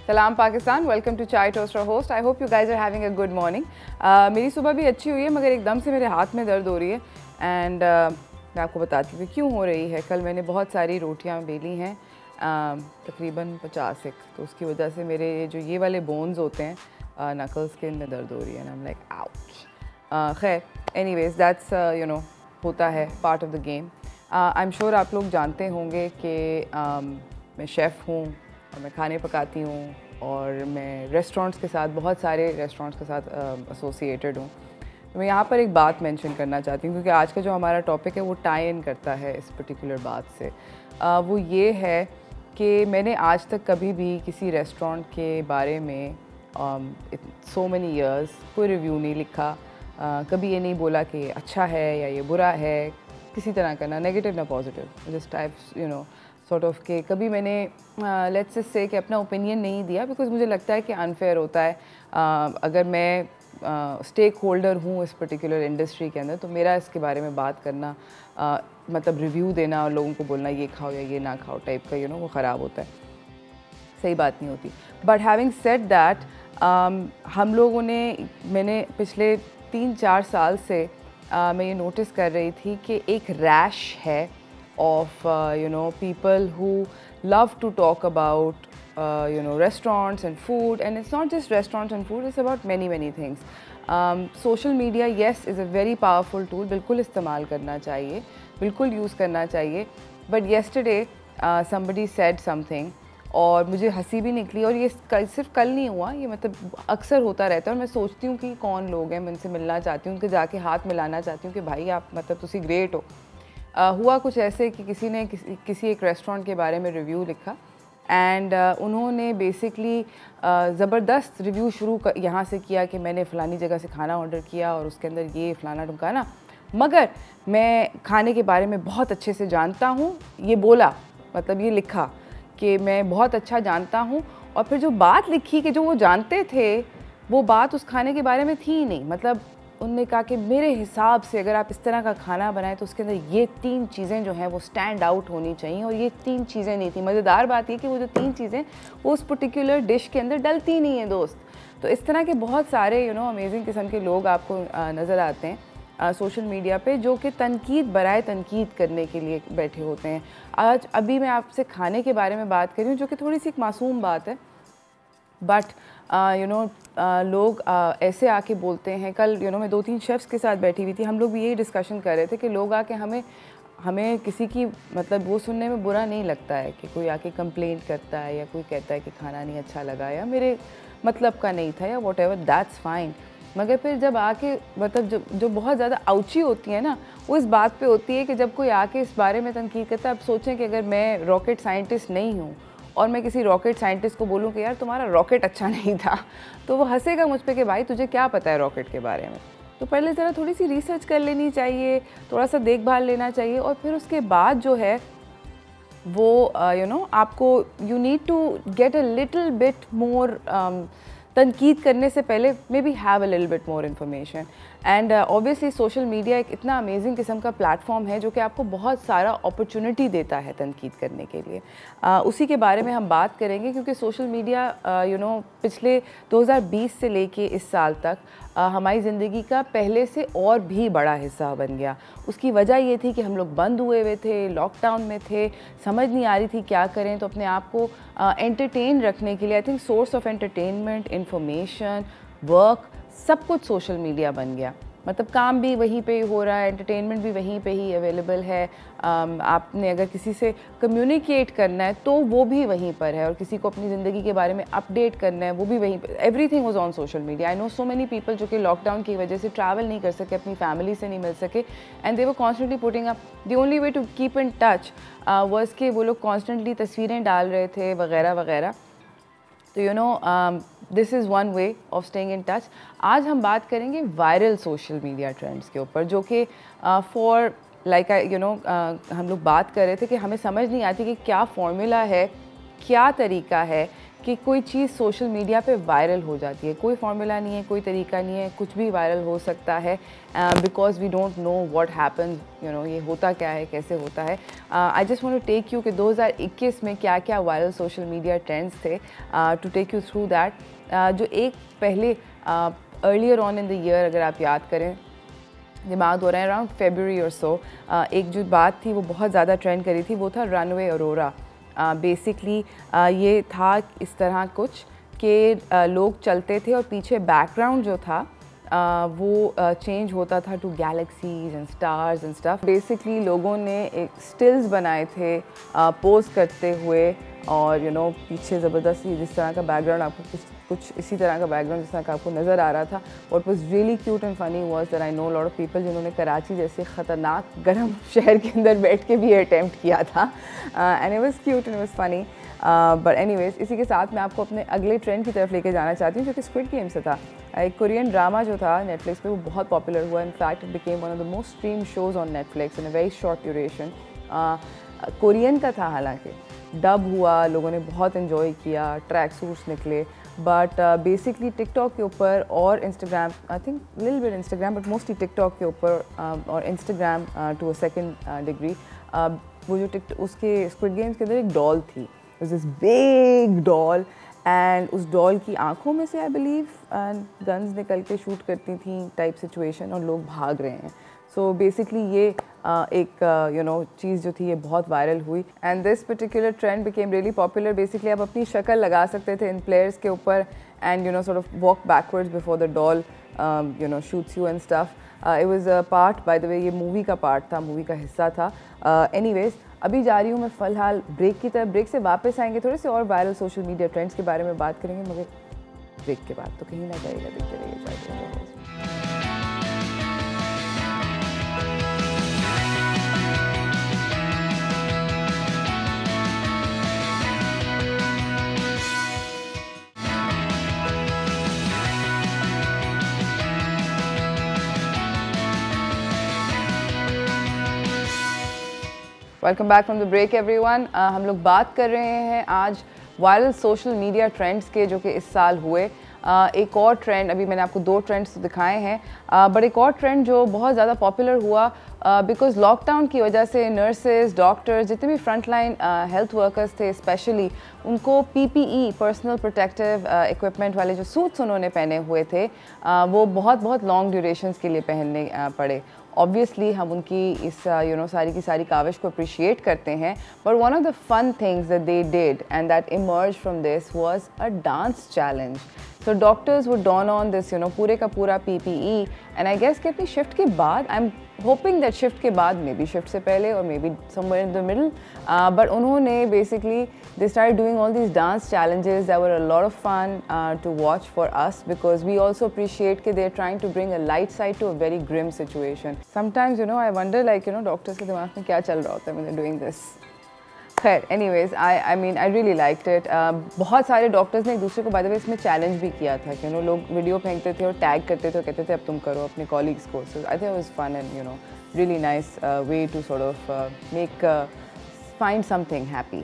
सलाम Pakistan, welcome to Chai toaster host. I hope you guys are having a good morning. मेरी सुबह भी अच्छी हुई है मगर एकदम से मेरे हाथ में दर्द हो रही है एंड मैं आपको बताती हूँ क्यों हो रही है। कल मैंने बहुत सारी रोटियाँ बेली हैं, तकरीबन 50 एक, तो उसकी वजह से मेरे जो ये वाले बोन्स होते हैं नकल्स के, इनमें दर्द हो रही है। I am like ouch. खैर एनीवेज दैट्स होता है, part of the game. I am sure आप लोग जानते होंगे कि मैं शेफ़ हूँ और मैं खाने पकाती हूँ और मैं रेस्टोरेंट्स के साथ, बहुत सारे रेस्टोरेंट्स के साथ एसोसिएटेड हूँ। तो मैं यहाँ पर एक बात मेंशन करना चाहती हूँ क्योंकि आज का जो हमारा टॉपिक है वो टाई इन करता है इस पर्टिकुलर बात से। वो ये है कि मैंने आज तक कभी भी किसी रेस्टोरेंट के बारे में सो मैनी ईयर्स कोई रिव्यू नहीं लिखा। कभी ये नहीं बोला कि अच्छा है या ये बुरा है, किसी तरह का, ना नेगेटिव ना positive, just types you know sort of के कभी मैंने लेट्स जस्ट से कि अपना ओपिनियन नहीं दिया बिकॉज मुझे लगता है कि अनफेयर होता है। अगर मैं स्टेक होल्डर हूँ इस पर्टिकुलर इंडस्ट्री के अंदर तो मेरा इसके बारे में बात करना, मतलब रिव्यू देना और लोगों को बोलना ये खाओ या ये ना खाओ टाइप का वो ख़राब होता है, सही बात नहीं होती। बट हैविंग सेड दैट, हम लोगों ने, मैंने पिछले 3-4 साल से मैं ये नोटिस कर रही थी कि एक रैश है of people who love to talk about restaurants and food, and it's not just restaurants and food, it's about many things. Social media, yes, is a very powerful tool, बिल्कुल इस्तेमाल करना चाहिए, बिल्कुल यूज़ करना चाहिए। But yesterday somebody said something और मुझे हंसी भी निकली, और ये सिर्फ कल नहीं हुआ, ये मतलब अक्सर होता रहता है। और मैं सोचती हूँ कि कौन लोग हैं, मैं उनसे मिलना चाहती हूँ, उनके जाके हाथ मिलाना चाहती हूँ कि भाई आप मतलब तुसी ग्रेट हो। हुआ कुछ ऐसे कि किसी ने किसी एक रेस्टोरेंट के बारे में रिव्यू लिखा एंड उन्होंने बेसिकली ज़बरदस्त रिव्यू शुरू यहाँ से किया कि मैंने फ़लानी जगह से खाना ऑर्डर किया और उसके अंदर ये फ़लाना ढुमकाना, मगर मैं खाने के बारे में बहुत अच्छे से जानता हूँ, ये बोला, मतलब ये लिखा कि मैं बहुत अच्छा जानता हूँ। और फिर जो बात लिखी कि जो वो जानते थे वो बात उस खाने के बारे में थी ही नहीं। मतलब उन्होंने कहा कि मेरे हिसाब से अगर आप इस तरह का खाना बनाएं तो उसके अंदर ये 3 चीज़ें जो हैं वो स्टैंड आउट होनी चाहिए, और ये 3 चीज़ें नहीं थी। मज़ेदार बात ये कि वो जो 3 चीज़ें वो उस पर्टिकुलर डिश के अंदर डलती नहीं हैं दोस्त। तो इस तरह के बहुत सारे अमेजिंग किस्म के लोग आपको नज़र आते हैं सोशल मीडिया पे, जो कि तनकीद बराए तनकीद करने के लिए बैठे होते हैं। आज अभी मैं आपसे खाने के बारे में बात कर रही हूँ, जो कि थोड़ी सी एक मासूम बात है, बट लोग ऐसे आके बोलते हैं। कल मैं 2-3 शेफ़्स के साथ बैठी हुई थी, हम लोग भी यही डिस्कशन कर रहे थे कि लोग आके हमें किसी की, मतलब वो सुनने में बुरा नहीं लगता है कि कोई आके कंप्लेंट करता है या कोई कहता है कि खाना नहीं अच्छा लगा या मेरे मतलब का नहीं था या वॉट एवर, दैट्स फाइन। मगर फिर जब आके, मतलब जो बहुत ज़्यादा आउची होती है ना, वो इस बात पे होती है कि जब कोई आके इस बारे में तनकीद करता है। अब सोचें कि अगर मैं रॉकेट साइंटिस्ट नहीं हूँ और मैं किसी रॉकेट साइंटिस्ट को बोलूँ कि यार तुम्हारा रॉकेट अच्छा नहीं था, तो वो हंसेगा मुझ पे कि भाई तुझे क्या पता है रॉकेट के बारे में। तो पहले ज़रा थोड़ी सी रिसर्च कर लेनी चाहिए, थोड़ा सा देखभाल लेना चाहिए, और फिर उसके बाद जो है वो आपको you need to get a little bit more, तनकीद करने से पहले may be have a little bit more information. And obviously social media एक इतना अमेजिंग किस्म का प्लेटफॉर्म है जो कि आपको बहुत सारा अपॉर्चुनिटी देता है तनकीद करने के लिए। उसी के बारे में हम बात करेंगे क्योंकि सोशल मीडिया पिछले 2020 से लेके इस साल तक हमारी ज़िंदगी का पहले से और भी बड़ा हिस्सा बन गया। उसकी वजह ये थी कि हम लोग बंद हुए थे, लॉकडाउन में थे, समझ नहीं आ रही थी क्या करें, तो अपने आप को एंटरटेन रखने के लिए, I think source of entertainment, information, work, सब कुछ सोशल मीडिया बन गया। मतलब काम भी वहीं पे हो रहा है, एंटरटेनमेंट भी वहीं पे ही अवेलेबल है। आपने अगर किसी से कम्युनिकेट करना है तो वो भी वहीं पर है, और किसी को अपनी ज़िंदगी के बारे में अपडेट करना है वो भी वहीं पर। Everything was on social media. I know so many people जो कि लॉकडाउन की वजह से ट्रैवल नहीं कर सके, अपनी फैमिली से नहीं मिल सके, and they were constantly putting up, the only way to keep in touch was कि वो लोग कॉन्स्टेंटली तस्वीरें डाल रहे थे वगैरह वगैरह। तो this is one way of staying in touch. आज हम बात करेंगे वायरल सोशल मीडिया ट्रेंड्स के ऊपर, जो कि फॉर लाइक हम लोग बात कर रहे थे कि हमें समझ नहीं आती कि क्या फॉर्मूला है, क्या तरीका है कि कोई चीज़ सोशल मीडिया पे वायरल हो जाती है। कोई फार्मूला नहीं है, कोई तरीका नहीं है, कुछ भी वायरल हो सकता है because we don't know what happens, you know, ये होता क्या है, कैसे होता है। I just want to take you कि 2021 में क्या क्या वायरल सोशल मीडिया ट्रेंड्स थे, to take you through that. जो एक पहले earlier on in the year अगर आप याद करें, दिमाग हो रहा है अराउंड February और सो, एक जो बात थी वो बहुत ज़्यादा ट्रेंड करी थी, वो था रनवे अरोरा। बेसिकली ये था इस तरह कुछ कि लोग चलते थे और पीछे बैकग्राउंड जो था वो चेंज होता था to galaxies and stars and stuff. Basically लोगों ने एक स्टिल्स बनाए थे पोज करते हुए, और यू नो पीछे ज़बरदस्ती जिस तरह का बैकग्राउंड आपको कुछ इसी तरह का बैकग्राउंड जिस तरह का आपको नज़र आ रहा था। What was really cute and funny was that I know lot of people जिन्होंने कराची जैसे ख़तरनाक गर्म शहर के अंदर बैठ के भी अटैम्प्ट किया था, and it was cute and it was funny. But anyways, इसी के साथ मैं आपको अपने अगले ट्रेंड की तरफ लेके जाना चाहती हूँ जो कि स्क्विड गेम से था। एक कोरियन ड्रामा जो था नेटफ्लिक्स पे वो बहुत पॉपुलर हुआ। In fact it became one of the most stream shows on Netflix in a very short duration. Korean का था, हालांकि डब हुआ, लोगों ने बहुत इन्जॉय किया, ट्रैक सूट्स निकले, बट बेसिकली टिकटॉक के ऊपर और Instagram, I think little bit Instagram but mostly TikTok के ऊपर और Instagram to a second degree, वो जो उसके स्क्विड गेम्स के अंदर एक डॉल थी, दिस बिग डॉल, एंड उस डॉल की आंखों में से आई बिलीव गन्स निकल के शूट करती थी टाइप सिचुएशन, और लोग भाग रहे हैं। सो बेसिकली ये एक यू नो चीज़ जो थी ये बहुत वायरल हुई, and this particular trend became really popular. Basically आप अपनी शक्ल लगा सकते थे इन प्लेयर्स के ऊपर and you no sort of walk backwards before the doll you know shoots you and stuff. It was a part, bye the वे ये movie का पार्ट था, मूवी का हिस्सा था। एनीवेज, अभी जा रही हूँ मैं फ़िलहाल ब्रेक की तरफ। ब्रेक से वापस आएंगे, थोड़े से और वायरल सोशल मीडिया ट्रेंड्स के बारे में बात करेंगे, मगर ब्रेक के बाद, तो कहीं ना जाइएगा, देखते रहिए। Welcome back from the break everyone. हम लोग बात कर रहे हैं आज वायरल सोशल मीडिया ट्रेंड्स के जो कि इस साल हुए। एक और ट्रेंड, अभी मैंने आपको 2 ट्रेंड्स तो दिखाए हैं, बट एक और ट्रेंड जो बहुत ज़्यादा पॉपुलर हुआ बिकॉज लॉकडाउन की वजह से नर्सेज, डॉक्टर्स, जितने भी फ्रंट लाइन हेल्थ वर्कर्स थे स्पेशली, उनको PPE पर्सनल प्रोटेक्टिव इक्विपमेंट वाले जो सूट्स उन्होंने पहने हुए थे वो बहुत लॉन्ग ड्यूरेशंस के लिए पहनने पड़े। ऑब्वियसली हम उनकी इस यू नो सारी की सारी काविश को अप्रिशिएट करते हैं, but one of the fun things that they did and that emerge from this was a dance challenge. So doctors would don on this you know पूरे का पूरा PPE, एंड आई गेस कि अपनी shift के बाद, I am hoping that shift के बाद, maybe shift से पहले और maybe somewhere in the middle, but उन्होंने basically they start doing all these dance challenges that were a lot of fun to watch for us because we also appreciate कि they are trying to bring a light side to a very grim situation. Sometimes you know I wonder like you know doctors के दिमाग में क्या चल रहा होता है when they are doing this. खैर, anyways, I mean I really liked it. बहुत सारे डॉक्टर्स ने एक दूसरे को बाय द वे इसमें चैलेंज भी किया था कि लोग वीडियो फेंकते थे और टैग करते थे और कहते थे अब तुम करो अपने कॉलीग्स को। So I think it was fun and you know really nice way to sort of make find something happy.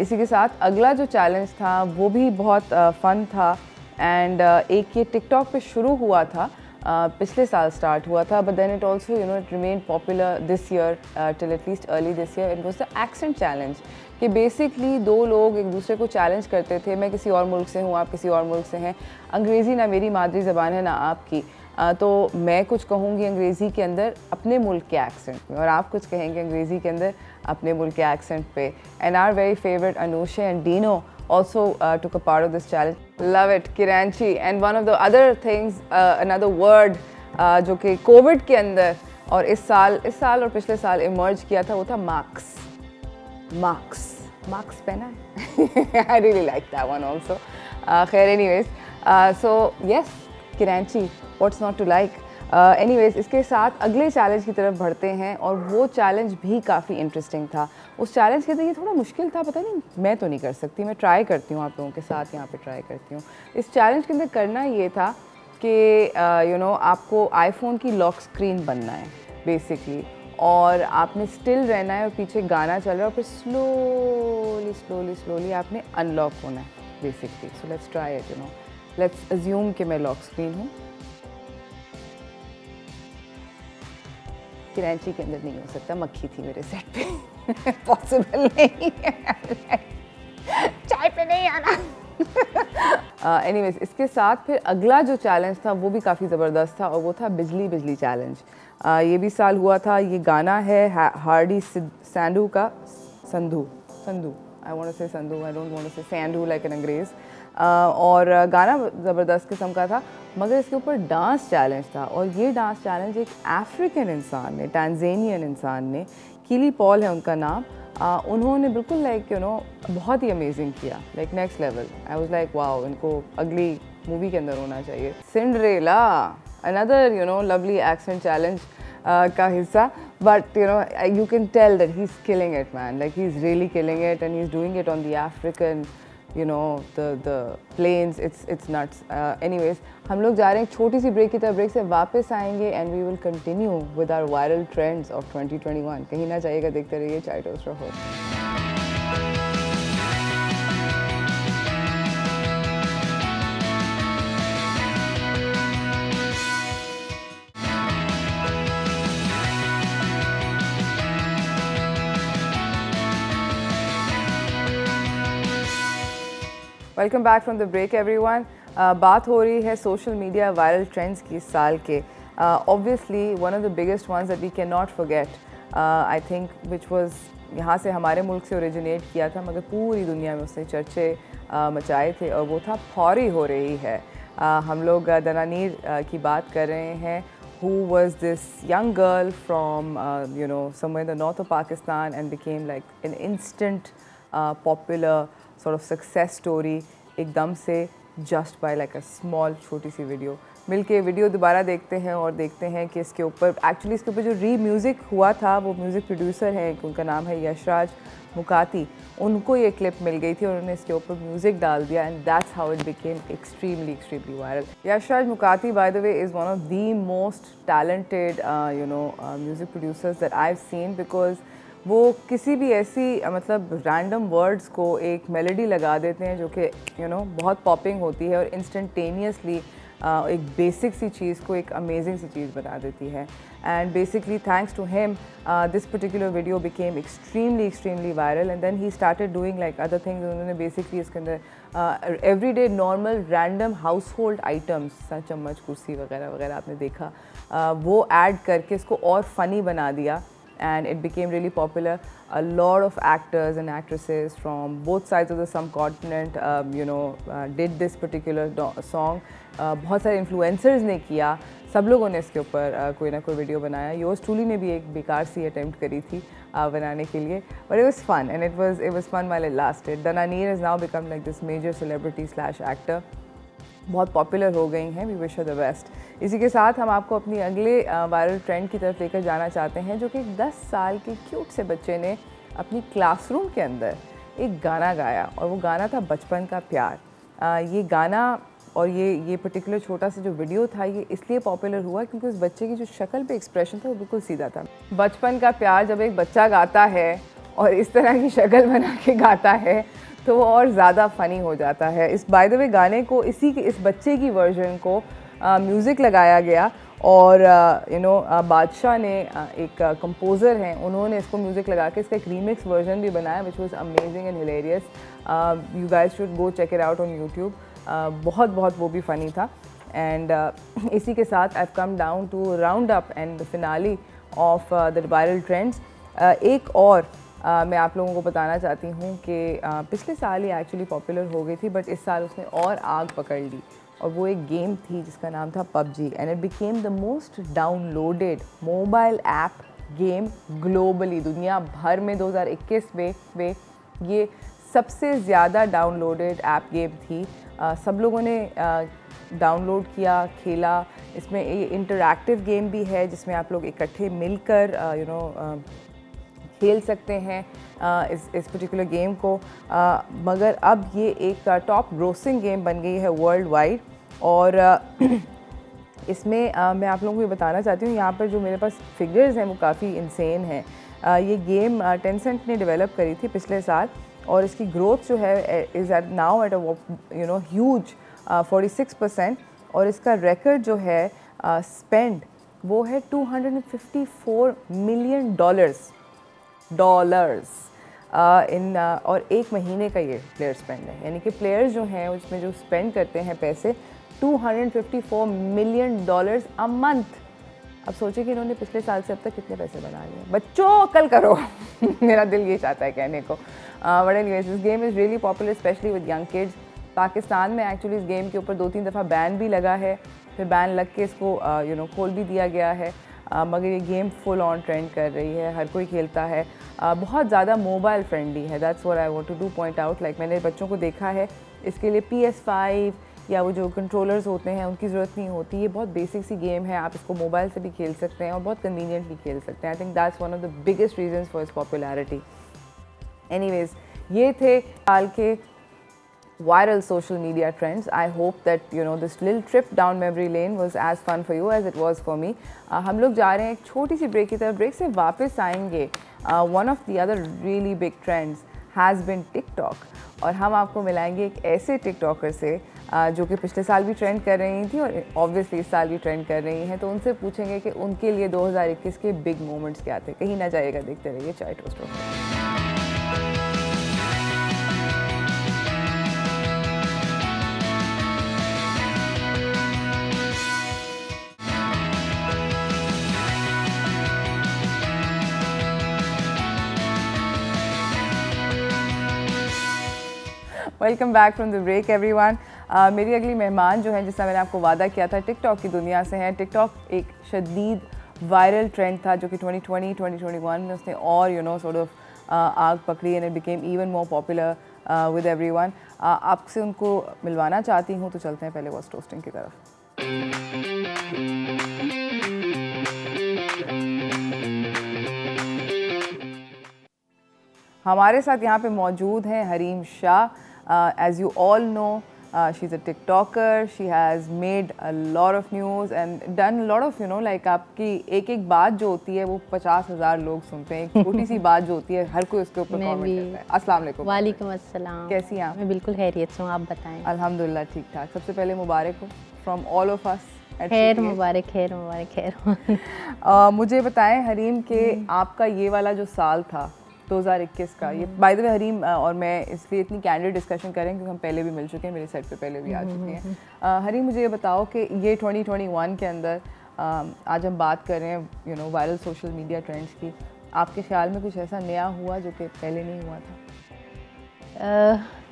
इसी के साथ अगला जो चैलेंज था वो भी बहुत फन था, एंड एक ये टिकटॉक पे शुरू हुआ था, पिछले साल स्टार्ट हुआ था, but then it also you know it remain popular this year till at least early this year. It was the accent challenge कि बेसिकली 2 लोग एक दूसरे को चैलेंज करते थे, मैं किसी और मुल्क से हूँ, आप किसी और मुल्क से हैं, अंग्रेज़ी ना मेरी मादरी ज़बान है ना आपकी, तो मैं कुछ कहूँगी अंग्रेज़ी के अंदर अपने मुल्क के एक्सेंट में और आप कुछ कहेंगे अंग्रेज़ी के अंदर अपने मुल्क के एक्सेंट पे। And our very favourite Anusha and Dino also took a part of this challenge. Love it, Kiranchi. And one of the other things, another word जो कि कोविड के अंदर और इस साल और पिछले साल इमर्ज किया था वो था मार्क्स। मार्क्स पहना है। I really like that one also. खैर anyways, so yes, Kiranchi, what's not to like? Anyways, इसके साथ अगले चैलेंज की तरफ बढ़ते हैं और वो चैलेंज भी काफ़ी इंटरेस्टिंग था। उस चैलेंज के अंदर ये थोड़ा मुश्किल था, पता नहीं मैं तो नहीं कर सकती, मैं ट्राई करती हूँ आप लोगों के साथ यहाँ पे ट्राई करती हूँ। इस चैलेंज के अंदर करना ये था कि यू नो आपको आईफोन की लॉक स्क्रीन बनना है बेसिकली, और आपने स्टिल रहना है और पीछे गाना चल रहा है और फिर स्लोली आपने अनलॉक होना है। Basically. So let's try it, let's assume कि मैं लॉक स्क्रीन हूँ. कराची के अंदर नहीं हो सकता, मक्खी थी मेरे सेट पे. पॉसिबल नहीं है. चाय पे नहीं आना. एनीवेज, इसके साथ फिर अगला जो चैलेंज था वो भी काफ़ी ज़बरदस्त था, और वो था बिजली बिजली चैलेंज. ये भी साल हुआ था. ये गाना है हार्डी संधू का. संधू आई want to say Sandhu, I don't want to say Sandu like an अंग्रेज़. और गाना ज़बरदस्त किस्म का था, मगर इसके ऊपर डांस चैलेंज था. और ये डांस चैलेंज एक अफ्रीकन इंसान ने, टैंज़ानियन इंसान ने, कीली पॉल है उनका नाम, उन्होंने बिल्कुल लाइक बहुत ही अमेजिंग किया, like next level. I was like wow, इनको अगली मूवी के अंदर होना चाहिए. Cinderella, another lovely accent challenge का हिस्सा. But you can tell that he's killing it, man. Like he's really killing it, and he's doing it on the African, the plains. It's nuts. Anyways, हम लोग जा रहे हैं छोटी सी break की तरफ. ब्रेक से वापस आएंगे and we will continue with our viral trends of 2021. कहीं ना जाइएगा, देखते रहिए चाय टोस्ट रहो. Welcome back from the break everyone. बात हो रही है सोशल मीडिया वायरल ट्रेंड्स की इस साल के. Obviously one of the biggest ones that we can not forget, I think which was यहाँ से हमारे मुल्क से ओरिजिनेट किया था, मगर पूरी दुनिया में उसने चर्चे मचाए थे, और वो था फौरी हो रही है. हम लोग दनानीर की बात कर रहे हैं, who was this young girl from somewhere in the north of Pakistan and became like an instant popular sort of success story एकदम से just by like a small छोटी सी वीडियो. मिलके वीडियो दोबारा देखते हैं और देखते हैं कि इसके ऊपर एक्चुअली इसके ऊपर जो म्यूज़िक हुआ था, वो म्यूज़िक प्रोड्यूसर हैं, उनका नाम है यशराज मुकाती. उनको ये क्लिप मिल गई थी और उन्होंने इसके ऊपर म्यूज़िक डाल दिया, and that's how it became extremely viral. Yashraj Mukati by the way is one of the most talented music producers that I have seen, because वो किसी भी ऐसी मतलब रैंडम वर्ड्स को एक मेलोडी लगा देते हैं जो कि बहुत पॉपिंग होती है, और इंस्टेंटेनियसली एक बेसिक सी चीज़ को एक अमेजिंग सी चीज़ बना देती है. And basically thanks to him this particular video became extremely viral, and then he started doing like other things. उन्होंने बेसिकली इसके अंदर everyday normal random house hold items, चम्मच, कुर्सी वगैरह वगैरह आपने देखा, वो ऐड करके इसको और फ़नी बना दिया. And it became really popular. A lot of actors and actresses from both sides of the subcontinent, did this particular song. बहुत सारे influencers ने किया, सब लोगों ने इसके ऊपर कोई ना कोई वीडियो बनाया. योर्स ट्रूली ने भी एक बेकार सी अटेम्प्ट करी थी बनाने के लिए, but it was fun, and it was fun while it lasted. Dananeer has now become like this major celebrity / actor. बहुत पॉपुलर हो गई हैं. We wish her the best. इसी के साथ हम आपको अपनी अगले वायरल ट्रेंड की तरफ लेकर जाना चाहते हैं, जो कि 10 साल के क्यूट से बच्चे ने अपनी क्लासरूम के अंदर एक गाना गाया, और वो गाना था बचपन का प्यार. ये गाना और ये पर्टिकुलर छोटा सा जो वीडियो था, ये इसलिए पॉपुलर हुआ क्योंकि उस बच्चे की जो शक्ल पे एक्सप्रेशन था वो बिल्कुल सीधा था. बचपन का प्यार जब एक बच्चा गाता है और इस तरह की शक्ल बना के गाता है, तो वो और ज़्यादा फ़नी हो जाता है. इस बाय द वे गाने को इस बच्चे की वर्जन को म्यूज़िक लगाया गया, और बादशाह ने एक कंपोज़र हैं, उन्होंने इसको म्यूज़िक लगा के इसका एक रीमिक्स वर्जन भी बनाया, which was amazing and hilarious. You guys should go check it out on YouTube. बहुत वो भी फ़नी था. एंड इसी के साथ I have come down to round up and the finale of the viral trends. एक और मैं आप लोगों को बताना चाहती हूँ कि पिछले साल ही एक्चुअली पॉपुलर हो गई थी, बट इस साल उसने और आग पकड़ ली, और वो एक गेम थी जिसका नाम था PUBG, and it became the most downloaded mobile app game globally. दुनिया भर में 2021 में ये सबसे ज़्यादा डाउनलोडेड ऐप गेम थी. सब लोगों ने डाउनलोड किया, खेला. इसमें इंटरैक्टिव गेम भी है जिसमें आप लोग इकट्ठे मिलकर खेल सकते हैं इस पर्टिकुलर गेम को. मगर अब ये एक टॉप ग्रोसिंग गेम बन गई है वर्ल्ड वाइड. और इसमें मैं आप लोगों को ये बताना चाहती हूँ, यहाँ पर जो मेरे पास फिगर्स हैं वो काफ़ी इंसेन हैं. ये गेम टेंसेंट ने डेवलप करी थी पिछले साल, और इसकी ग्रोथ जो है is at now at a huge 46%, और इसका रिकॉर्ड जो है स्पेंड वो है $254 मिलियन इन और एक महीने का ये प्लेयर स्पेंड है, यानी कि प्लेयर्स जो हैं उसमें जो स्पेंड करते हैं पैसे $254 मिलियन अ मंथ। अब सोचिए कि इन्होंने पिछले साल से अब तक कितने पैसे बना लिए। बच्चों कल करो मेरा दिल ये चाहता है कहने को। But anyways this game is really popular specially with young kids. Pakistan में एक्चुअली इस गेम के ऊपर 2-3 दफ़ा बैन भी लगा है, फिर बैन लग के इसको खोल भी दिया गया है, मगर ये गेम फुल ऑन ट्रेंड कर रही है, हर कोई खेलता है, बहुत ज़्यादा मोबाइल फ्रेंडली है। That's what I want to do point out. Like मैंने बच्चों को देखा है, इसके लिए PS5 या वो जो कंट्रोलर्स होते हैं उनकी ज़रूरत नहीं होती। ये बहुत बेसिक सी गेम है, आप इसको मोबाइल से भी खेल सकते हैं और बहुत कन्वीनियंटली खेल सकते हैं। I think that's one of the biggest reasons for its popularity. Anyways, ये थे हाल के viral social media trends. I hope that this little trip down memory lane was as fun for you as it was for me. हम लोग जा रहे हैं एक छोटी सी ब्रेक की तरफ। ब्रेक से वापस आएंगे। One of the other really big trends has been TikTok, और हम आपको मिलाएंगे एक ऐसे टिकटॉकर से जो कि पिछले साल भी ट्रेंड कर रही थी और ऑब्वियसली इस साल भी ट्रेंड कर रही हैं। तो उनसे पूछेंगे कि उनके लिए 2021 के बिग मोमेंट्स क्या थे। कहीं ना जाइएगा, देखते रहिए Chai Toast. Welcome back from the break everyone. मेरी अगली मेहमान जो है, जिसका मैंने आपको वादा किया था, टिकटॉक की दुनिया से हैं। टिकटॉक एक शदीद वायरल ट्रेंड था जो कि 2020-2021 में उसने और सॉर्ट ऑफ आग पकड़ी and it became even more popular with everyone. आपसे उनको मिलवाना चाहती हूँ, तो चलते हैं पहले वॉइस टोस्टिंग की तरफ। हमारे साथ यहाँ पे मौजूद हैं Hareem Shah. As you all know, she's a TikToker. She has made a lot of news and done a lot of like आपकी एक बात जो होती है वो 50,000 लोग सुनते हैं। एक छोटी सी बात जो होती है हर कोई उसके ऊपर कमेंट करता है। अस्सलाम वालेकुम। वालेकुम अस्सलाम। कैसी हैं आप? मैं बिल्कुल खैरियत से हूँ, आप बताएं। अल्हम्दुलिल्लाह ठीक ठाक। सबसे पहले मुबारक हो फ्रॉम ऑल ऑफ अस। खैर मुबारक, खैर मुबारक, खैर। मुझे बताएं हरीम के आपका ये वाला जो साल था 2021 का, ये बाय द वे हरीम और मैं इसलिए इतनी कैंडिड डिस्कशन करें क्योंकि हम पहले भी मिल चुके हैं, मेरे सेट पे पहले भी आ चुके हैं। हरीम मुझे ये बताओ कि ये 2021 के अंदर आज हम बात कर रहे हैं वायरल सोशल मीडिया ट्रेंड्स की, आपके ख्याल में कुछ ऐसा नया हुआ जो कि पहले नहीं हुआ था?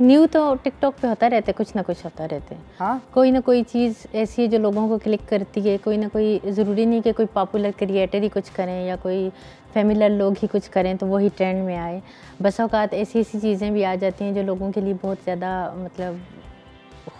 न्यू तो टिकटॉक पे होता रहता है, कुछ ना कुछ होता रहता है। हाँ, कोई ना कोई चीज़ ऐसी है जो लोगों को क्लिक करती है। कोई ना कोई, ज़रूरी नहीं कि कोई पॉपुलर क्रिएटर ही कुछ करें या कोई फेमिलर लोग ही कुछ करें तो वही ट्रेंड में आए। बस औकात ऐसी ऐसी चीज़ें भी आ जाती हैं जो लोगों के लिए बहुत ज़्यादा मतलब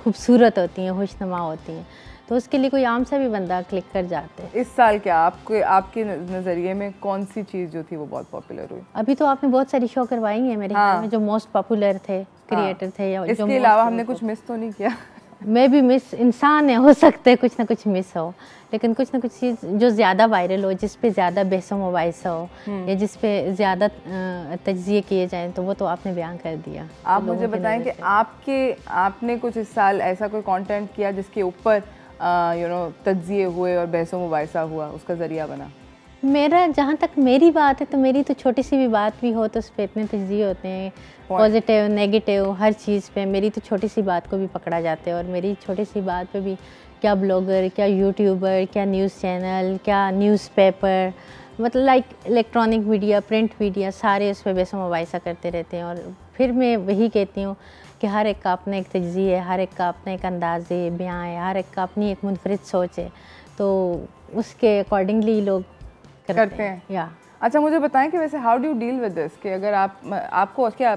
खूबसूरत होती हैं, खुशनुमा होती हैं, तो उसके लिए कोई आम सा भी बंदा क्लिक कर जाते हैं। इस साल क्या आपके नज़रिए में कौन सी चीज़ जो थी वो बहुत पॉपुलर हुई? अभी तो आपने बहुत सारी शो करवाई हैं मेरे ख्याल में, जो मोस्ट पॉपुलर थे क्रिएटर थे, या इसके अलावा हमने कुछ मिस तो नहीं किया? मैं भी मिस इंसान है, हो सकता है कुछ ना कुछ मिस हो, लेकिन कुछ ना कुछ चीज़ जो ज़्यादा वायरल हो, जिस पे ज़्यादा बहस मुबाहिसा हो या जिस पे ज़्यादा तज्ज़िये किए जाएं, तो वो तो आपने बयान कर दिया। आप मुझे बताएं कि आपने कुछ इस साल ऐसा कोई कंटेंट किया जिसके ऊपर तज्ज़िये हुए और बहस मुबाहिसा हुआ, उसका ज़रिया बना? मेरा जहाँ तक मेरी बात है तो मेरी तो छोटी सी भी बात भी हो तो उस पर इतने तज्ज़िये होते हैं, पॉजिटिव नेगेटिव हर चीज़ पे। मेरी तो छोटी सी बात को भी पकड़ा जाता है, और मेरी छोटी सी बात पे भी क्या ब्लॉगर, क्या यूट्यूबर, क्या न्यूज़ चैनल, क्या न्यूज़पेपर, मतलब like electronic media, print media, सारे उस पर बहस मुबाहिसा करते रहते हैं। और फिर मैं वही कहती हूँ कि हर एक का अपना एक तज्ज़िया है, हर एक का अपना एक अंदाज़े बयां है, हर एक का अपनी एक मुनफरिद सोच है, तो उसके अकॉर्डिंगली लोग करते हैं। या अच्छा, मुझे बताएं कि वैसे how do you deal with this, कि अगर आपको क्या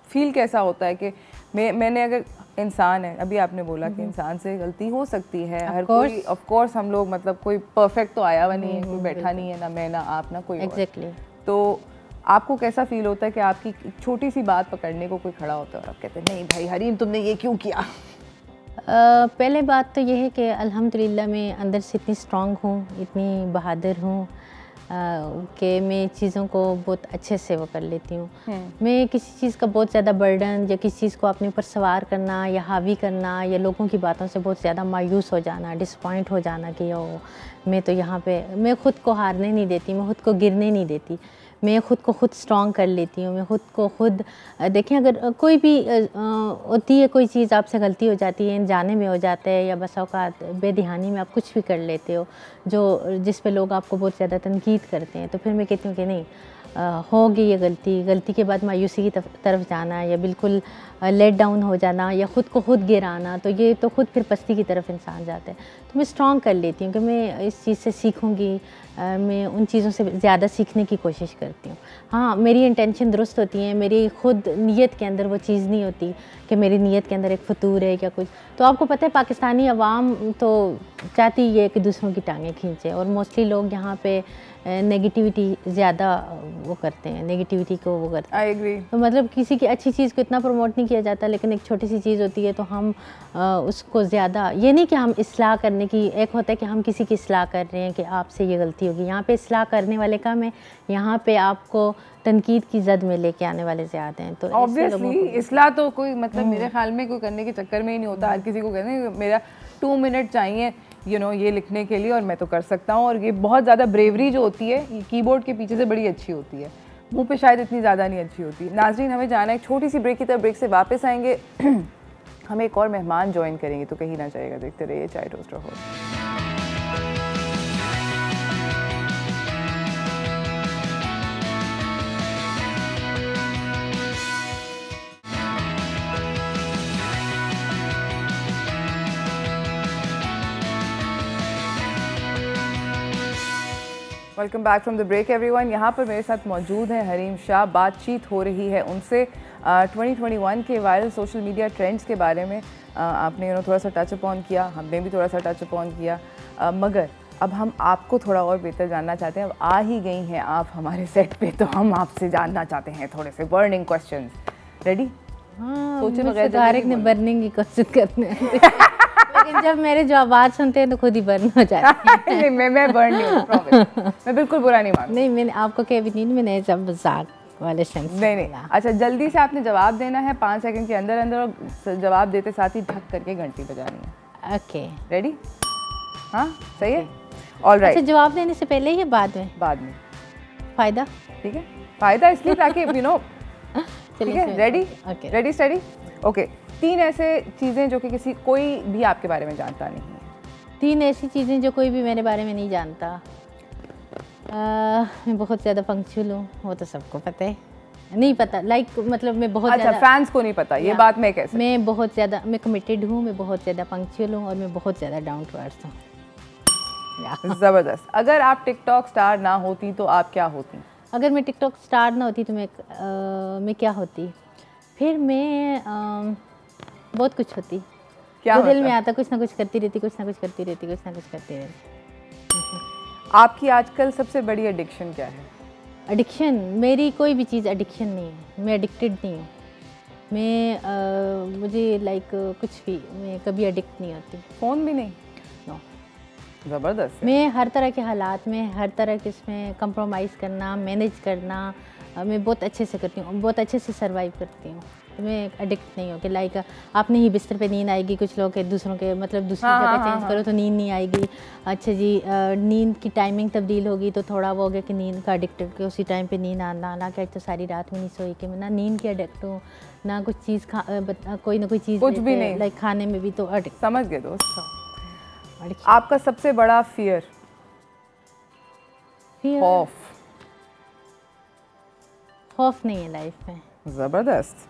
फील कैसा होता है कि मैंने अगर इंसान है, अभी आपने बोला कि इंसान से गलती हो सकती है, हर कोई, ऑफ कोर्स हम लोग मतलब कोई परफेक्ट तो आया हुआ नहीं है, कोई बैठा नहीं है, ना मैं ना आप ना कोई। एग्जैक्टली। तो आपको कैसा फील होता है कि आपकी छोटी सी बात पकड़ने को कोई खड़ा होता है और आप कहते हैं नहीं भाई हरीम तुमने ये क्यों किया? पहले बात तो ये है कि अल्हम्दुलिल्लाह मैं अंदर से इतनी स्ट्रॉन्ग हूँ, इतनी बहादुर हूँ, कि मैं चीज़ों को बहुत अच्छे से वो कर लेती हूँ। मैं किसी चीज़ का बहुत ज़्यादा बर्डन या किसी चीज़ को अपने ऊपर सवार करना या हावी करना या लोगों की बातों से बहुत ज़्यादा मायूस हो जाना, डिसपॉइंट हो जाना कि ओ मैं तो यहाँ पे, मैं ख़ुद को हारने नहीं देती, मैं ख़ुद को गिरने नहीं देती, मैं ख़ुद को खुद स्ट्रॉन्ग कर लेती हूँ। मैं ख़ुद को खुद देखें, अगर कोई भी होती है कोई चीज़ आपसे गलती हो जाती है, जाने में हो जाता है या बस औकात बेध्यानी में आप कुछ भी कर लेते हो जो जिस पे लोग आपको बहुत ज़्यादा तनकीद करते हैं, तो फिर मैं कहती हूँ कि नहीं, होगी ये गलती के बाद मायूसी की तरफ जाना या बिल्कुल लेट डाउन हो जाना या ख़ुद को खुद गिराना, तो ये तो खुद फिर पस्ती की तरफ इंसान जाता है। तो मैं स्ट्रॉन्ग कर लेती हूँ कि मैं इस चीज़ से सीखूँगी, मैं उन चीज़ों से ज़्यादा सीखने की कोशिश करती हूँ। हाँ, मेरी इंटेंशन दुरुस्त होती है, मेरी खुद नीयत के अंदर वो चीज़ नहीं होती कि मेरी नीयत के अंदर एक फतूर है या कुछ। तो आपको पता है पाकिस्तानी अवाम तो चाहती है कि दूसरों की टांगें खींचे, और मोस्टली लोग यहाँ पे नेगेटिविटी ज़्यादा वो करते हैं, नेगेटिविटी को वो करते हैं। I agree. तो मतलब किसी की अच्छी चीज़ को इतना प्रमोट नहीं किया जाता, लेकिन एक छोटी सी चीज़ होती है तो हम उसको ज़्यादा, ये नहीं कि हम इस्लाह करने की, एक होता है कि हम किसी की इस्लाह कर रहे हैं कि आपसे ये गलती होगी, यहाँ पे इस्लाह करने वाले कम है, यहाँ पे आपको तनकीद की जद में लेके आने वाले ज़्यादा हैं। तो ऑब्वियसली इस्लाह तो कोई मतलब मेरे ख्याल में कोई करने के चक्कर में ही नहीं होता। हर किसी को कहते हैं मेरा 2 मिनट चाहिए ये लिखने के लिए और मैं तो कर सकता हूँ, और ये बहुत ज़्यादा ब्रेवरी जो होती है ये कीबोर्ड के पीछे से बड़ी अच्छी होती है, मुंह पे शायद इतनी ज़्यादा नहीं अच्छी होती। नाज़रीन, हमें जाना है एक छोटी सी ब्रेक की तरफ, ब्रेक से वापस आएंगे हमें एक और मेहमान ज्वाइन करेंगे, तो कहीं ना जाएगा। देखते रहिए चाय टोस्ट रहो। Welcome back from the break everyone. यहाँ पर मेरे साथ मौजूद हैं हरीम शाह। बातचीत हो रही है उनसे 2021 के वायरल सोशल मीडिया ट्रेंड्स के बारे में। आपने थोड़ा सा टच अपॉन किया, हमने भी थोड़ा सा टच अपॉन किया, मगर अब हम आपको थोड़ा और बेहतर जानना चाहते हैं। अब आ ही गई हैं आप हमारे सेट पे, तो हम आपसे जानना चाहते हैं थोड़े से बर्निंग क्वेश्चंस। रेडी? हाँ, सोचे बगैर तारिक ने बर्निंग की क्वेश्चन करने हैं लेकिन जब मेरे जो आवाज़ सुनते हैं तो खुद ही बर्न हो जाते हैं। नहीं, मैं बर्न नहीं हूँ, प्रॉमिस। मैं बिल्कुल बुरा नहीं मानती। नहीं, मैंने आपको कह भी नहीं, मैंने सब मजाक वाले सेंस। नहीं। अच्छा, जल्दी से आपने जवाब देना है 5 सेकंड के अंदर अंदर, और जवाब देते साथ ही ढक करके घंटी बजानी है। Okay, ready? हाँ, सही है। All right. अच्छा, जवाब देने से पहले या बाद में? बाद में। फ़ायदा? ठीक है, फ़ायदा इसलिए ताकि ठीक है। Ready? Okay, ready steady. Okay, 3 ऐसे चीज़ें जो कि कोई भी आपके बारे में जानता नहीं है। 3 ऐसी चीज़ें जो कोई भी मेरे बारे में नहीं जानता। मैं बहुत ज़्यादा पंक्चुअल हूँ, वो तो सबको पता है। नहीं पता, मतलब मैं बहुत अच्छा, फैंस को नहीं पता ये बात। मैं कैसे? मैं बहुत ज़्यादा, मैं कमिटेड हूँ, मैं बहुत ज़्यादा पंक्चुअल हूँ और मैं बहुत ज़्यादा डाउन टू अर्थ हूँ। ज़बरदस्त। अगर आप टिकटॉक स्टार ना होती तो आप क्या होती? अगर मैं टिकटॉक स्टार ना होती तो मैं क्या होती? फिर मैं बहुत कुछ होती। क्या दिल में आता, कुछ ना कुछ करती रहती, कुछ ना कुछ करती रहती, कुछ ना कुछ करती रहती। आपकी आजकल सबसे बड़ी एडिक्शन क्या है? एडिक्शन? मेरी कोई भी चीज़ एडिक्शन नहीं है, मैं एडिक्टेड नहीं हूँ। मैं मुझे कुछ भी, मैं कभी एडिक्ट नहीं होती। फ़ोन भी नहीं? नो। ज़बरदस्त। मैं हर तरह के हालात में, हर तरह के इसमें कंप्रोमाइज़ करना, मैनेज करना मैं बहुत अच्छे से करती हूँ, बहुत अच्छे से सर्वाइव करती हूँ। तो मैं एडिक्ट नहीं हूँ कि आप नहीं बिस्तर पे नींद आएगी, कुछ लोग दूसरों के मतलब दूसरी जगह चेंज करो तो नींद नहीं आएगी। अच्छा जी, नींद की टाइमिंग तब्दील होगी तो थोड़ा वो हो गया कि नींद का एडिक्टेड के उसी टाइम पे नींद आना ना, कि तो सारी रात में नहीं सोई कि मैं ना नींद की एडिक्ट हूँ, ना कुछ चीज़ कोई ना कोई चीज़ कुछ भी नहीं, खाने में भी तो एडिक्ट। समझ गए दोस्त। आपका सबसे बड़ा फियर? खौफ नहीं है लाइफ में। ज़बरदस्त।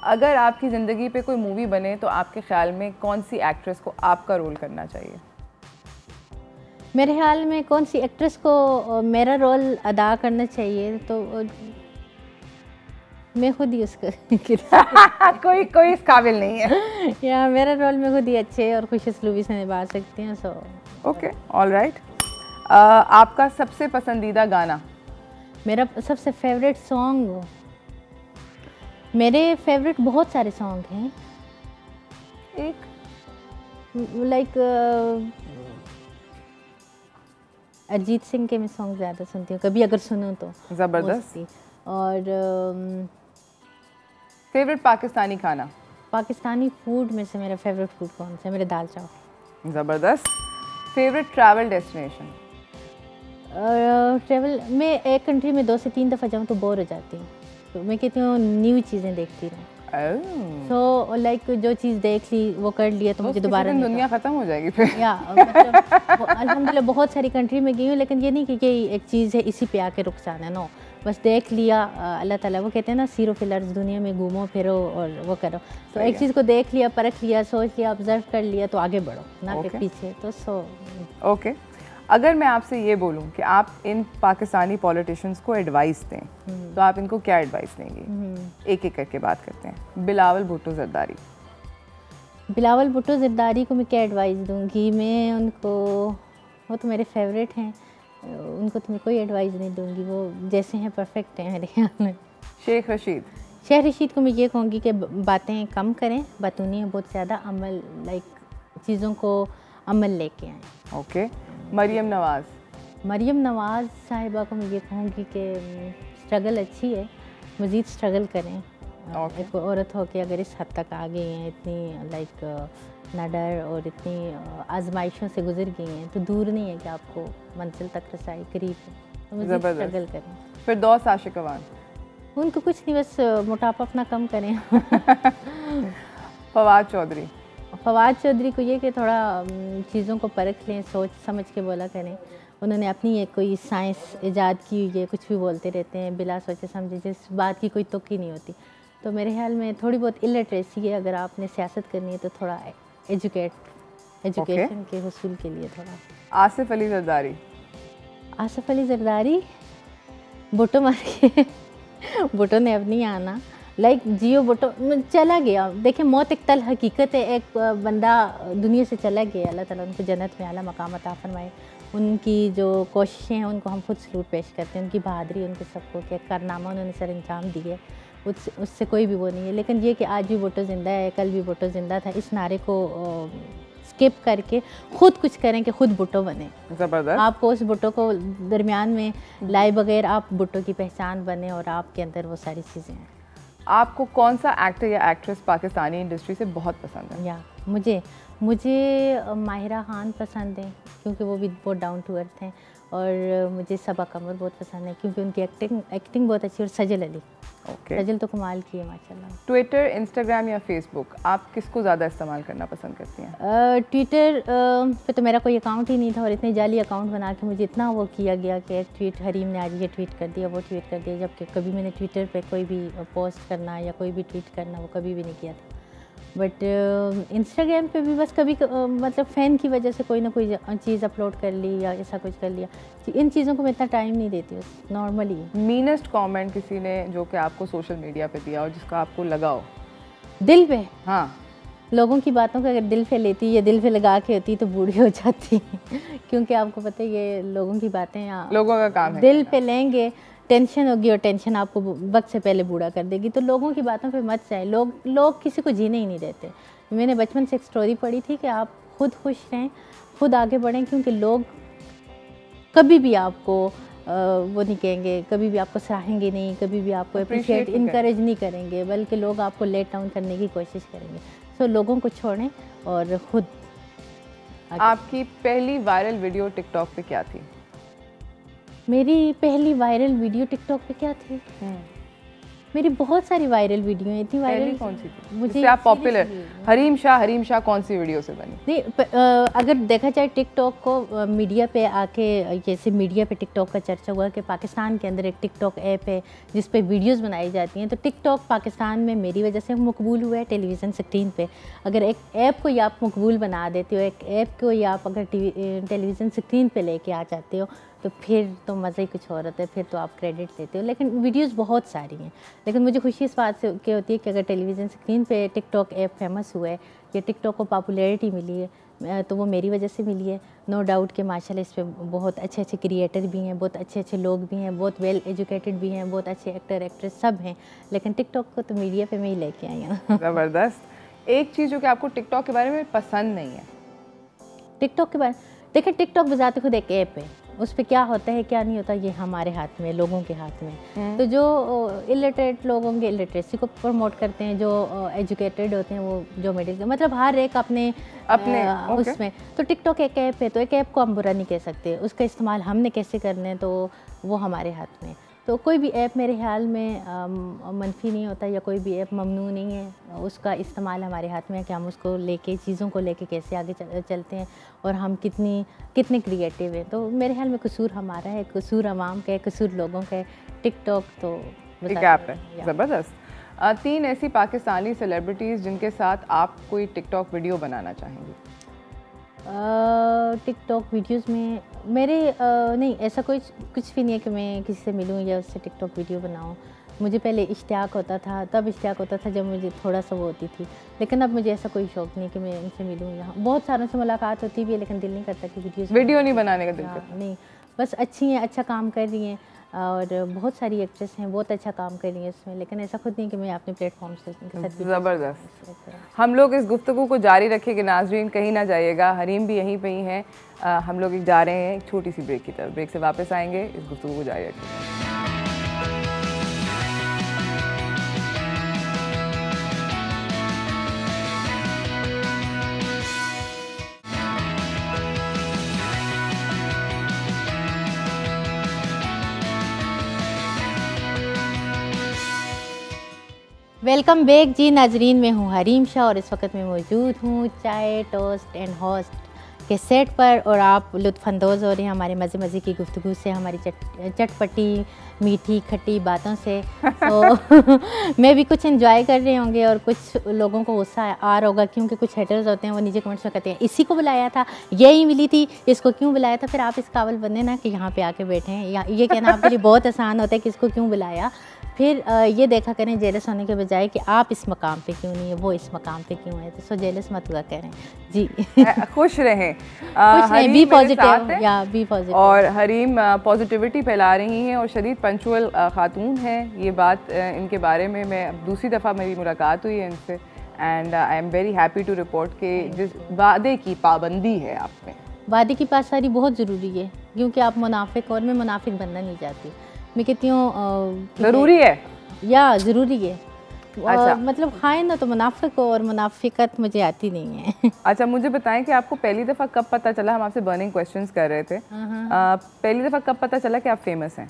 अगर आपकी ज़िंदगी पे कोई मूवी बने तो आपके ख्याल में कौन सी एक्ट्रेस को आपका रोल करना चाहिए? मेरे ख्याल में कौन सी एक्ट्रेस को मेरा रोल अदा करना चाहिए, तो मैं खुद ही उसका कोई इस काबिल नहीं है या मेरा रोल मैं खुद ही अच्छे और खुश उसलूबी से निभा सकती हूँ। So okay, all right. आपका सबसे पसंदीदा गाना? मेरा सबसे फेवरेट सॉन्ग, मेरे फेवरेट बहुत सारे सॉन्ग हैं। अरिजीत सिंह के मैं सॉन्ग ज़्यादा सुनती हूँ, कभी अगर सुनूँ तो। ज़बरदस्त। और फेवरेट पाकिस्तानी खाना? पाकिस्तानी फूड में से मेरा फेवरेट फूड कौन सा है? मेरे दाल चावल। ज़बरदस्त। Favourite travel destination? ट्रैवल में एक कंट्री में 2 से 3 दफ़ा जाऊँ तो बोर हो जाती हूँ, तो मैं कहती हूँ न्यू चीज़ें देखती रहूँ। सो लाइक जो चीज़ देख ली वो कर लिया तो मुझे दोबारा नहीं, दुनिया ख़त्म हो जाएगी फिर। या मतलब अल्हम्दुलिल्लाह बहुत सारी कंट्री में गई हूँ, लेकिन ये नहीं कि एक चीज़ है इसी पे आके रुक जाना है, नो, बस देख लिया। अल्लाह ताला वो कहते हैं ना, सीरो फिलर्स, दुनिया में घूमो फिरो और वो करो, तो एक चीज़ को देख लिया, परख लिया, सोच लिया, ऑब्जर्व कर लिया तो आगे बढ़ो ना कि पीछे। तो ओके, अगर मैं आपसे ये बोलूं कि आप इन पाकिस्तानी पॉलिटिशियंस को एडवाइस दें तो आप इनको क्या एडवाइस देंगी? एक एक करके बात करते हैं। बिलावल भुट्टो ज़रदारी। बिलावल भुट्टो ज़रदारी को मैं क्या एडवाइस दूंगी? मैं उनको, वो तो मेरे फेवरेट हैं, उनको तो मैं कोई एडवाइस नहीं दूंगी, वो जैसे हैं परफेक्ट हैं मेरे ख्याल में। शेख रशीद? शेख रशीद को मैं ये कहूँगी कि बातें कम करें, बतूनी बहुत ज़्यादा, अमल, लाइक चीज़ों को अमल लेके आएँ। ओके। मरियम नवाज़? मरियम नवाज़ साहिबा को मैं ये कहूँगी कि स्ट्रगल अच्छी है, मज़ीद स्ट्रगल करें। एक औरत हो के अगर इस हद तक आ गई हैं, इतनी लाइक ना डर और इतनी आजमाइशों से गुजर गई हैं, तो दूर नहीं है कि आपको मंजिल तक रसाई करीब है, तो मज़ीद स्ट्रगल करें। फिरदौस आशिकवान? उनको कुछ नहीं, बस मोटापा अपना कम करें। फवाद चौधरी? फवाद चौधरी को ये कि थोड़ा चीज़ों को परख लें, सोच समझ के बोला करें। उन्होंने अपनी एक कोई साइंस ईजाद की हुई है, कुछ भी बोलते रहते हैं बिला सोचे समझे, जिस बात की कोई तुक ही नहीं होती। तो मेरे ख्याल में थोड़ी बहुत इलिटरेसी है, अगर आपने सियासत करनी है तो थोड़ा एजुकेशन के हुसूल के लिए थोड़ा। आसिफ अली ज़रदारी? आसिफ अली ज़रदारी भुट्टो मार के भुट्टो ने अब नहीं आना, लाइक जियो भुट्टो चला गया। देखिए मौत एक तल हकीकत है, एक बंदा दुनिया से चला गया, अल्लाह ताला उनको जन्नत में आला मकाम अता फरमाए। उनकी जो कोशिशें हैं उनको हम खुद सलूट पेश करते हैं, उनकी बहादुरी, उनके सबको क्या कारनामा उन्होंने सर अंजाम दिए, उससे कोई भी वो नहीं है। लेकिन ये कि आज भी भुट्टो ज़िंदा है, कल भी भुट्टो ज़िंदा था, इस नारे को स्किप करके खुद कुछ करें कि खुद भुट्टो बने। ज़बरदस्त। आपको उस भुट्टो को दरमियान में लाए बगैर आप भुट्टो की पहचान बने और आपके अंदर वो सारी चीज़ें हैं। आपको कौन सा एक्टर या एक्ट्रेस पाकिस्तानी इंडस्ट्री से बहुत पसंद है? या मुझे माहिरा खान पसंद है, क्योंकि वो भी बहुत डाउन टू अर्थ हैं, और मुझे सबा कमर बहुत पसंद है क्योंकि उनकी एक्टिंग बहुत अच्छी, और सजल अली। सजल तो कमाल की है माशाल्लाह। ट्विटर, इंस्टाग्राम या फेसबुक, आप किसको ज़्यादा इस्तेमाल करना पसंद करती हैं? ट्विटर पे तो मेरा कोई अकाउंट ही नहीं था, और इतने जाली अकाउंट बना के मुझे इतना वो किया गया कि एक ट्वीट हरीम ने आज ये ट्वीट कर दिया, वो ट्वीट कर दिया, जबकि कभी मैंने ट्विटर पे कोई भी पोस्ट करना या कोई भी ट्वीट करना वो कभी भी नहीं किया था। बट इंस्टाग्राम पे भी बस कभी मतलब फ़ैन की वजह से कोई ना कोई चीज़ अपलोड कर ली या ऐसा कुछ कर लिया, इन चीज़ों को मैं इतना टाइम नहीं देती हूँ नॉर्मली। मीनेस्ट कमेंट किसी ने जो कि आपको सोशल मीडिया पे दिया और जिसका आपको लगा हो दिल पे? हाँ, लोगों की बातों को अगर दिल पे लेती या दिल पे लगा के होती तो बूढ़ी हो जाती क्योंकि आपको पता है ये लोगों की बातें या लोगों का काम है, दिल पे लेंगे टेंशन होगी, और टेंशन आपको वक्त से पहले बूढ़ा कर देगी। तो लोगों की बातों पे मत जाए, लोग किसी को जीने ही नहीं देते। मैंने बचपन से एक स्टोरी पढ़ी थी कि आप खुद खुश रहें, खुद आगे बढ़ें, क्योंकि लोग कभी भी आपको वो नहीं कहेंगे, कभी भी आपको सराहेंगे नहीं, कभी भी आपको अप्रिशिएट इनकरेज नहीं करेंगे, बल्कि लोग आपको लेट डाउन करने की कोशिश करेंगे। तो लोगों को छोड़ें और खुद। आपकी पहली वायरल वीडियो टिकटॉक पे क्या थी? मेरी पहली वायरल वीडियो टिकटॉक पे क्या थी? मेरी बहुत सारी वायरल वीडियो हैं। इतनी वायरल कौन सी थी मुझे आप पॉपुलर? हरीम शाह कौन सी वीडियो से बनी? नहीं, अगर देखा जाए टिकटॉक को मीडिया पे आके, जैसे मीडिया पे टिकटॉक का चर्चा हुआ कि पाकिस्तान के अंदर एक टिकटॉक ऐप है जिस पे वीडियोस बनाई जाती हैं, तो टिकटॉक पाकिस्तान में मेरी वजह से मकबूल हुआ है टेलीविज़न स्क्रीन पे। अगर एक ऐप को ही आप मकबूल बना देते हो, एक ऐप को ही आप अगर टेलीविज़न स्क्रीन पे लेके आ जाते हो, तो फिर तो मज़ा ही कुछ और होता है, फिर तो आप क्रेडिट लेते हो। लेकिन वीडियोस बहुत सारी हैं, लेकिन मुझे खुशी इस बात से की होती है कि अगर टेलीविज़न स्क्रीन पे टिकटॉक ऐप फेमस हुआ है या टिकटॉक को पॉपुलैरिटी मिली है, तो वो मेरी वजह से मिली है। नो डाउट कि माशाल्लाह इस पर बहुत अच्छे अच्छे क्रिएटर भी हैं, बहुत अच्छे अच्छे लोग भी हैं, बहुत वेल एजुकेटेड भी हैं, बहुत अच्छे एक्टर एक्ट्रेस सब हैं, लेकिन टिकटॉक को तो मीडिया पे मैं ही लेके आई हूँ। ज़बरदस्त। एक चीज़ जो कि आपको टिकटॉक के बारे में पसंद नहीं है? टिकटॉक के बारे में देखिए, टिकटॉक बजाते खुद एक ऐप है, उस पर क्या होता है क्या नहीं होता ये हमारे हाथ में, लोगों के हाथ में। तो जो इलिटरेट लोग होंगे इलिटरेसी को प्रमोट करते हैं, जो एजुकेटेड होते हैं वो जो मिडिल, मतलब हर एक अपने उसमें। तो टिकटॉक एक ऐप है, तो एक ऐप को हम बुरा नहीं कह सकते, उसका इस्तेमाल हमने कैसे करना है तो वो हमारे हाथ में। तो कोई भी ऐप मेरे ख्याल में मनफी नहीं होता, या कोई भी ऐप ममनू नहीं है, उसका इस्तेमाल हमारे हाथ में है कि हम उसको लेके, चीज़ों को लेके कैसे आगे चलते हैं और हम कितने क्रिएटिव हैं। तो मेरे ख्याल में कसूर हमारा है, कसूर अवाम का है, कसूर लोगों का है। टिकटॉक तो एक ऐप है ज़बरदस्त। 3 ऐसी पाकिस्तानी सेलिब्रिटीज़ जिनके साथ आप कोई टिकटॉक वीडियो बनाना चाहेंगी? टिकटॉक वीडियोस में मेरे नहीं, ऐसा कुछ भी नहीं है कि मैं किसी से मिलूँ या उससे टिकटॉक वीडियो बनाऊँ। मुझे पहले इश्तियाक होता था, तब इश्तियाक होता था जब मुझे थोड़ा सा वो होती थी, लेकिन अब मुझे ऐसा कोई शौक़ नहीं कि मैं इनसे मिलूँ। यहाँ बहुत सारों से मुलाकात होती भी है, लेकिन दिल नहीं करता कि वीडियो नहीं बनाने का दिल करता। नहीं, बस अच्छी हैं, अच्छा काम कर रही हैं, और बहुत सारी एक्ट्रेस हैं बहुत अच्छा काम कर रही हैं इसमें, लेकिन ऐसा खुद नहीं कि मैं अपने प्लेटफॉर्म से ज़बरदस्त। हम लोग इस गुफ्तगू को जारी रखेंगे नाज़रीन, कहीं ना जाइएगा, हरीम भी यहीं पे ही हैं। हम लोग जा रहे हैं एक छोटी सी ब्रेक की तरफ, ब्रेक से वापस आएंगे, इस गुफ्तगू को जारी रखेंगे। वेलकम बैक जी नाजरीन, मैं हूँ हरीम शाह और इस वक्त मैं मौजूद हूँ चाय टोस्ट एंड होस्ट के सेट पर, और आप लुत्फ़अंदोज़ हो रहे हैं हमारे मज़े की गुफ्तगू से, हमारी चटपटी मीठी खट्टी बातों से। तो मैं भी कुछ एंजॉय कर रहे होंगे और कुछ लोगों को गुस्सा आ रहा होगा, क्योंकि कुछ हेटर्स होते हैं वो नीचे कमेंट्स में कहते हैं इसी को बुलाया था, यही मिली थी, इसको क्यों बुलाया था। फिर आप इस काबिल बने ना कि यहाँ पे आके बैठे हैं, या ये कहना आपके लिए बहुत आसान होता है कि इसको क्यों बुलाया। फिर ये देखा करें जेलस होने के बजाय कि आप इस मकाम पे क्यों नहीं है, वो इस मकाम पे क्यों है, तो सो जेलस मत हुआ करें जी। खुश रहें, बी पॉजिटिव या बी पॉजिटिव। और हरीम पॉजिटिविटी फैला रही हैं और शदीद पंचुअल खातून हैं, ये बात इनके बारे में मैं दूसरी दफ़ा मेरी मुलाकात हुई है इनसे, and I am very happy to report कि जिस वादे की पाबंदी है आप में, वादे की पासदारी बहुत ज़रूरी है, क्योंकि आप मुनाफिक, और मैं मुनाफिक बनना नहीं चाहती। मैं कहती हूँ ज़रूरी है या ज़रूरी है। अच्छा, मतलब खाए ना तो मुनाफिक हो, और मुनाफिकत मुझे आती नहीं है। अच्छा, मुझे बताएं कि आपको पहली दफ़ा कब पता चला, हम आपसे बर्निंग क्वेश्चंस कर रहे थे, पहली दफ़ा कब पता चला कि आप फेमस हैं?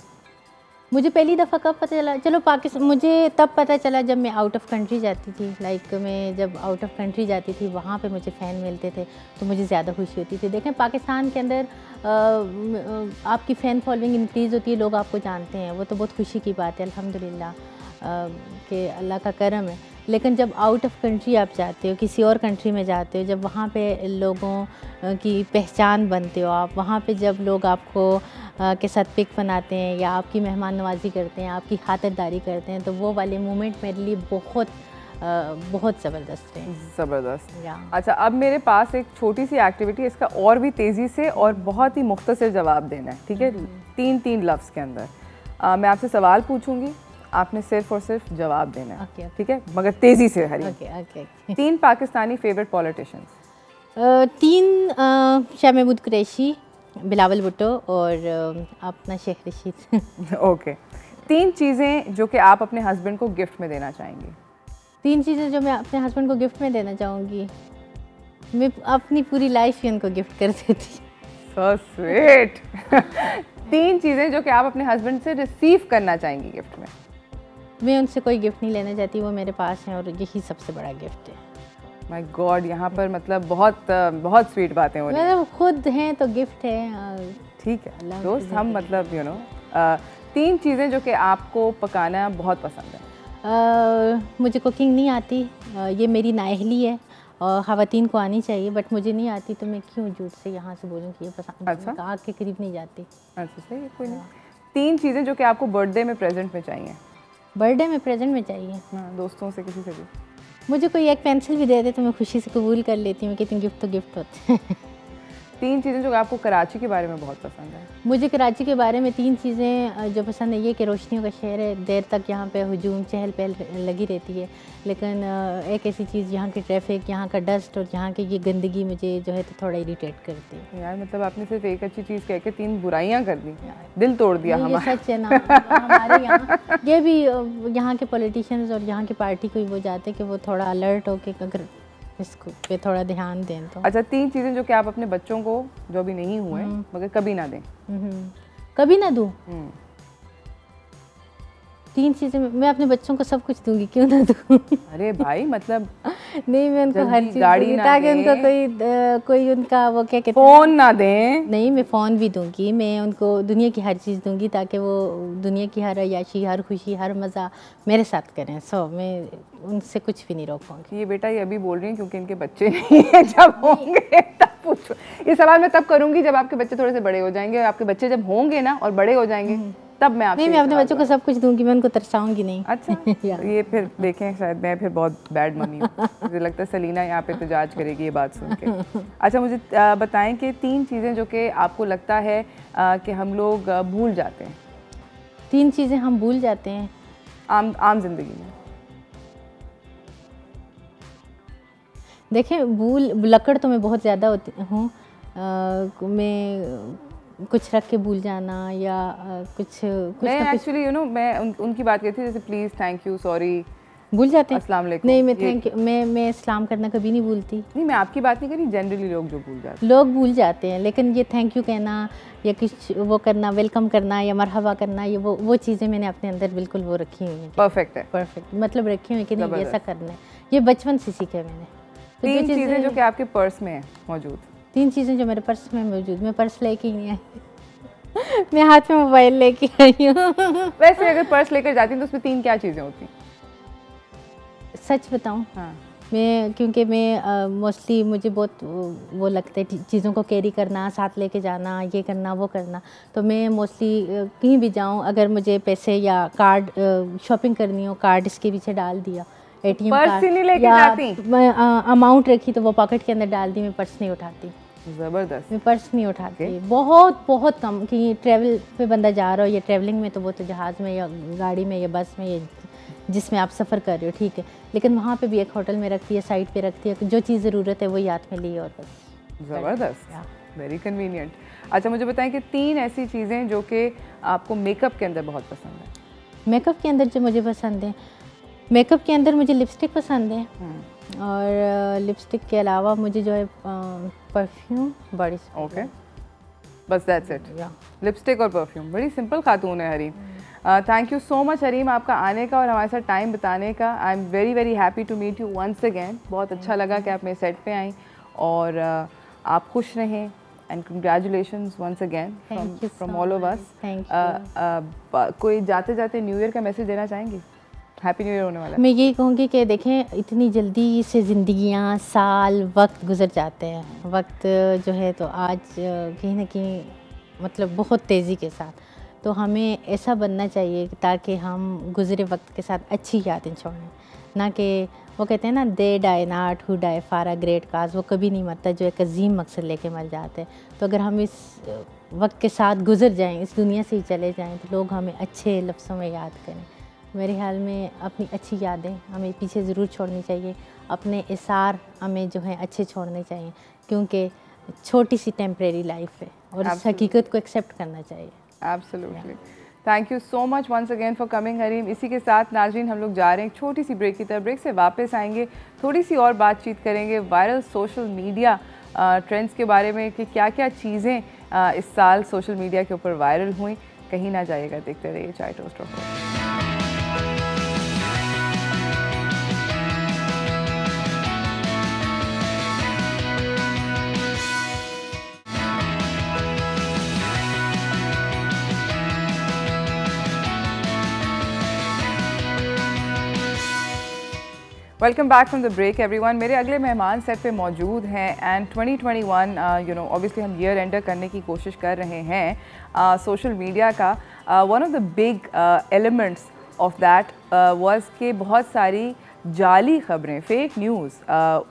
मुझे पहली दफ़ा कब पता चला, चलो पाकिस्तान, मुझे तब पता चला जब मैं आउट ऑफ कंट्री जाती थी। लाइक मैं जब आउट ऑफ कंट्री जाती थी वहाँ पे मुझे फ़ैन मिलते थे, तो मुझे ज़्यादा खुशी होती थी। देखें पाकिस्तान के अंदर आपकी फ़ैन फॉलोइंग इंक्रीज़ होती है, लोग आपको जानते हैं, वो तो बहुत खुशी की बात है अल्हम्दुलिल्लाह, कि अल्लाह का करम है। लेकिन जब आउट ऑफ कंट्री आप जाते हो, किसी और कंट्री में जाते हो, जब वहाँ पे लोगों की पहचान बनते हो आप, वहाँ पे जब लोग आपको के साथ पिक बनाते हैं या आपकी मेहमान नवाजी करते हैं, आपकी खातिरदारी करते हैं, तो वो वाले मोमेंट मेरे लिए बहुत ज़बरदस्त है। ज़बरदस्त। अच्छा, अब मेरे पास एक छोटी सी एक्टिविटी है, इसका और भी तेज़ी से और बहुत ही मुख्तसर जवाब देना है, ठीक है? 3 लफ्ज़ के अंदर मैं आपसे सवाल पूछूंगी, आपने सिर्फ और सिर्फ जवाब देना है, ठीक है? मगर तेज़ी से हरी। 3 पाकिस्तानी फेवरेट पॉलिटिशियंस? 3 शाह महमूद कुरैशी, बिलावल भुट्टो और अपना शेख रशीद। ओके। 3 चीज़ें जो कि आप अपने हस्बैंड को गिफ्ट में देना चाहेंगी? 3 चीज़ें जो मैं अपने हस्बैंड को गिफ्ट में देना चाहूँगी, मैं अपनी पूरी लाइफ ही उनको गिफ्ट कर देती। So sweet। 3 चीज़ें जो कि आप अपने हस्बैंड से रिसीव करना चाहेंगी गिफ्ट में? मैं उनसे कोई गिफ्ट नहीं लेना चाहती, वो मेरे पास हैं और यही सबसे बड़ा गिफ्ट है। माय गॉड, यहाँ पर मतलब बहुत स्वीट बातें हो रही हैं। मतलब खुद हैं तो गिफ्ट है। ठीक है दोस्त, हम मतलब 3 चीज़ें जो कि आपको पकाना बहुत पसंद है? मुझे कुकिंग नहीं आती, ये मेरी नाअहली है और ख़वातीन को आनी चाहिए, बट मुझे नहीं आती, तो मैं क्यों झूठ से यहाँ से बोलूँ कि ये पसंद। अच्छा, आग के करीब नहीं जाती। अच्छा सही है, कोई नहीं। 3 चीज़ें जो कि आपको बर्थडे में प्रेजेंट में चाहिए? बर्थडे में प्रेजेंट में चाहिए? हाँ, दोस्तों से, किसी से भी। मुझे कोई एक पेंसिल भी दे दे तो मैं खुशी से कबूल कर लेती हूँ, कितनी गिफ्ट तो गिफ्ट होते हैं। 3 चीज़ें जो आपको कराची के बारे में बहुत पसंद है। मुझे कराची के बारे में 3 चीज़ें जो पसंद है, ये कि रोशनियों का शहर है, देर तक यहाँ पे हुजूम चहल पहल लगी रहती है, लेकिन एक ऐसी चीज़, यहाँ की ट्रैफिक, यहाँ का डस्ट और यहाँ की ये गंदगी मुझे जो है तो थोड़ा इरिटेट करती है। यार मतलब आपने सिर्फ एक अच्छी चीज़ कह के 3 बुराइयाँ कर दी, दिल तोड़ दिया हमारा। ये सच है ना। हमारे यहाँ ये भी यहाँ के पॉलिटिशियंस और यहाँ की पार्टी को वो चाहते हैं कि वो थोड़ा अलर्ट हो के अगर इसको पे थोड़ा ध्यान दें तो। अच्छा, 3 चीज़ें जो कि आप अपने बच्चों को, जो भी नहीं हुए मगर कभी ना दें। कभी ना दूँ। 3 चीज़ें मैं अपने बच्चों को सब कुछ दूंगी, क्यों ना दूँ। अरे भाई मतलब नहीं, मैं उनको हर चीज़ गाड़ी दूंगी ताकि उनको कोई उनका वो क्या कहते हैं, फ़ोन ना दें। नहीं, मैं फ़ोन भी दूंगी, मैं उनको दुनिया की हर चीज़ दूंगी ताकि वो दुनिया की हर अय्याशी, हर खुशी, हर मज़ा मेरे साथ करें। मैं उनसे कुछ भी नहीं रोक पाऊँगी। ये बेटा ये अभी बोल रही हैं क्योंकि इनके बच्चे नहीं है, जब होंगे तब पूछो। ये सवाल मैं तब करूँगी जब आपके बच्चे थोड़े से बड़े हो जाएंगे, आपके बच्चे जब होंगे ना और बड़े हो जाएंगे तब मैं आपसे। नहीं, मैं अपने बच्चों को सब कुछ दूंगी, मैं उनको तरसाऊंगी नहीं। अच्छा ये फिर देखें, शायद मैं फिर बहुत बैड मम्मी हूँ। मुझे लगता है सलीना यहाँ पे एहतजाज करेगी ये बात सुन के। अच्छा मुझे बताएं कि 3 चीज़ें जो कि आपको लगता है कि हम लोग भूल जाते हैं। 3 चीज़ें हम भूल जाते हैं आम जिंदगी में। देखें, लकड़ तो मैं बहुत ज़्यादा होती हूँ, मैं कुछ रख के भूल जाना या कुछ मैं एक्चुअली मैं उनकी बात करती थी, जैसे प्लीज़, थैंक यू, सॉरी भूल जाते हैं। अस्सलाम वालेकुम। नहीं, मैं थैंक यू, मैं सलाम करना कभी नहीं भूलती। नहीं, मैं आपकी बात नहीं कर रही, जनरली लोग जो भूल जाते हैं। लोग भूल जाते हैं, लेकिन ये थैंक यू कहना या कुछ वो करना, वेलकम करना या मरहबा करना, ये वो चीज़ें मैंने अपने अंदर बिल्कुल वो रखी हुई हैं। परफेक्ट है, परफेक्ट मतलब रखी हुई कि नहीं ऐसा करना है, ये बचपन से सीखे मैंने। 3 चीज़ें जो कि आपके पर्स में है मौजूद। 3 चीज़ें जो मेरे पर्स में मौजूद। मैं पर्स लेके ही नहीं आई मैं हाथ में मोबाइल लेके आई हूँ। वैसे अगर पर्स लेकर जाती हैं तो उसमें 3 क्या चीज़ें होती? सच बताऊँ? हाँ। क्योंकि मैं मोस्टली मुझे बहुत वो लगता है चीज़ों को कैरी करना, साथ लेके जाना, ये करना वो करना, तो मैं मोस्टली कहीं भी जाऊँ, अगर मुझे पैसे या कार्ड शॉपिंग करनी हो, कार्ड इसके पीछे डाल दिया, ATM पर्स ही नहीं लेके जाती? मैं अमाउंट रखी तो वो पॉकेट के अंदर डाल दी, मैं पर्स नहीं उठाती। ज़बरदस्त। मैं पर्स नहीं उठाती। बहुत कम कि ट्रैवल पे बंदा जा रहा हो या ट्रैवलिंग में, तो वो तो जहाज़ में या गाड़ी में या बस में या जिसमें आप सफ़र कर रहे हो, ठीक है, लेकिन वहाँ पे भी एक होटल में रखती है, साइड पे रखती है, जो चीज़ ज़रूरत है वही हाथ में ली और बस। ज़बरदस्त, वेरी कन्वीनियंट। अच्छा मुझे बताएं कि 3 ऐसी चीज़ें जो कि आपको मेकअप के अंदर बहुत पसंद है। मेकअप के अंदर जो मुझे पसंद है, मेकअप के अंदर मुझे लिपस्टिक पसंद है, और लिपस्टिक के अलावा मुझे जो है परफ्यूम बड़ी। ओके, बस दैट्स इट। लिपस्टिक और परफ्यूम। बड़ी सिंपल खातून है Hareem. Thank you so much Hareem आपका आने का और हमारे साथ टाइम बिताने का। I am very very happy to meet you once again. बहुत अच्छा लगा कि आप मेरे सेट पे आई और आप खुश रहें and congratulations once again from all of us. कोई जाते जाते न्यू ईयर का मैसेज देना चाहेंगी? हैप्पी न्यू ईयर होने वाला है। मैं यही कहूँगी कि देखें, इतनी जल्दी से ज़िंदगियाँ, साल, वक्त गुजर जाते हैं। वक्त जो है तो आज कहीं ना कहीं मतलब बहुत तेज़ी के साथ, तो हमें ऐसा बनना चाहिए ताकि हम गुज़रे वक्त के साथ अच्छी यादें छोड़ें, ना कि वो कहते हैं ना, they die not who die for a great cause, वो कभी नहीं मरता जो एक अजीम मकसद लेके मर जाते हैं। तो अगर हम इस वक्त के साथ गुजर जाएं, इस दुनिया से ही चले जाएं, तो लोग हमें अच्छे लफ्ज़ों में याद करें। मेरे ख्याल में अपनी अच्छी यादें हमें पीछे ज़रूर छोड़नी चाहिए, अपने इसार हमें जो है अच्छे छोड़ने चाहिए, क्योंकि छोटी सी टेम्परेरी लाइफ है और इस हकीकत को एक्सेप्ट करना चाहिए। Absolutely. Thank you so much once again for coming Hareem. इसी के साथ नाज़रीन हम लोग जा रहे हैं एक छोटी सी ब्रेक की तरफ। ब्रेक से वापस आएंगे, थोड़ी सी और बातचीत करेंगे वायरल सोशल मीडिया ट्रेंड्स के बारे में कि क्या क्या चीज़ें इस साल सोशल मीडिया के ऊपर वायरल हुई। कहीं ना जाइएगा, देखते रहिए चाय टोस्ट रहो। Welcome back from the break everyone. मेरे अगले मेहमान सेट पे मौजूद हैं एंड 2021 ऑब्वियसली हम ईयर एंडर करने की कोशिश कर रहे हैं सोशल मीडिया का। One of the big elements of that was कि बहुत सारी जाली खबरें, फेक न्यूज़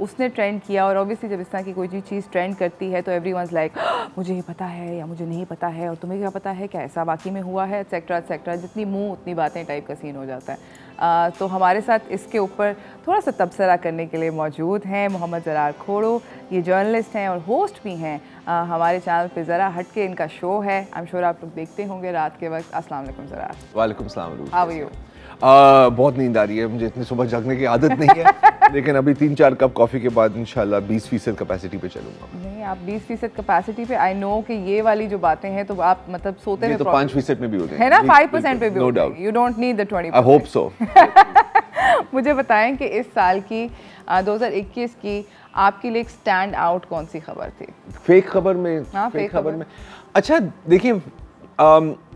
उसने ट्रेंड किया। और ऑब्वियसली जब इस तरह की कोई चीज़ ट्रेंड करती है तो एवरीवनस लाइक मुझे ये पता है या मुझे नहीं पता है, और तुम्हें क्या पता है, क्या ऐसा बाकी में हुआ है, एक्सेट्रा एक्सेट्रा, जितनी मुंह उतनी बातें टाइप का सीन हो जाता है। तो हमारे साथ इसके ऊपर थोड़ा सा तबसरा करने के लिए मौजूद हैं मोहम्मद ज़रार खोड़ो। ये जर्नलिस्ट हैं और होस्ट भी हैं हमारे चैनल पे ज़रा हट के इनका शो है। आई एम श्योर आप लोग देखते होंगे रात के वक्त। अस्सलाम वालेकुम ज़रार। वालेकुम सलाम। How are you? बहुत नींद आ रही है मुझे, इतनी सुबह जगने की आदत नहीं है लेकिन अभी 3-4 कप कॉफ़ी के बाद इंशाल्लाह 20% कैपेसिटी पे चलूंगा। नहीं, आप 20% कैपेसिटी पे, आई नो कि ये वाली जो बातें हैं तो आप मतलब सोते में तो 5% में भी हो जाए है ना, 5% पे भी नो हो doubt. You don't need the 20%। I hope so. मुझे बताएं कि इस साल की 2021 की आपके लिए एक स्टैंड आउट कौन सी खबर थी? फेक खबर में? हाँ, फेक खबर में अच्छा देखिए,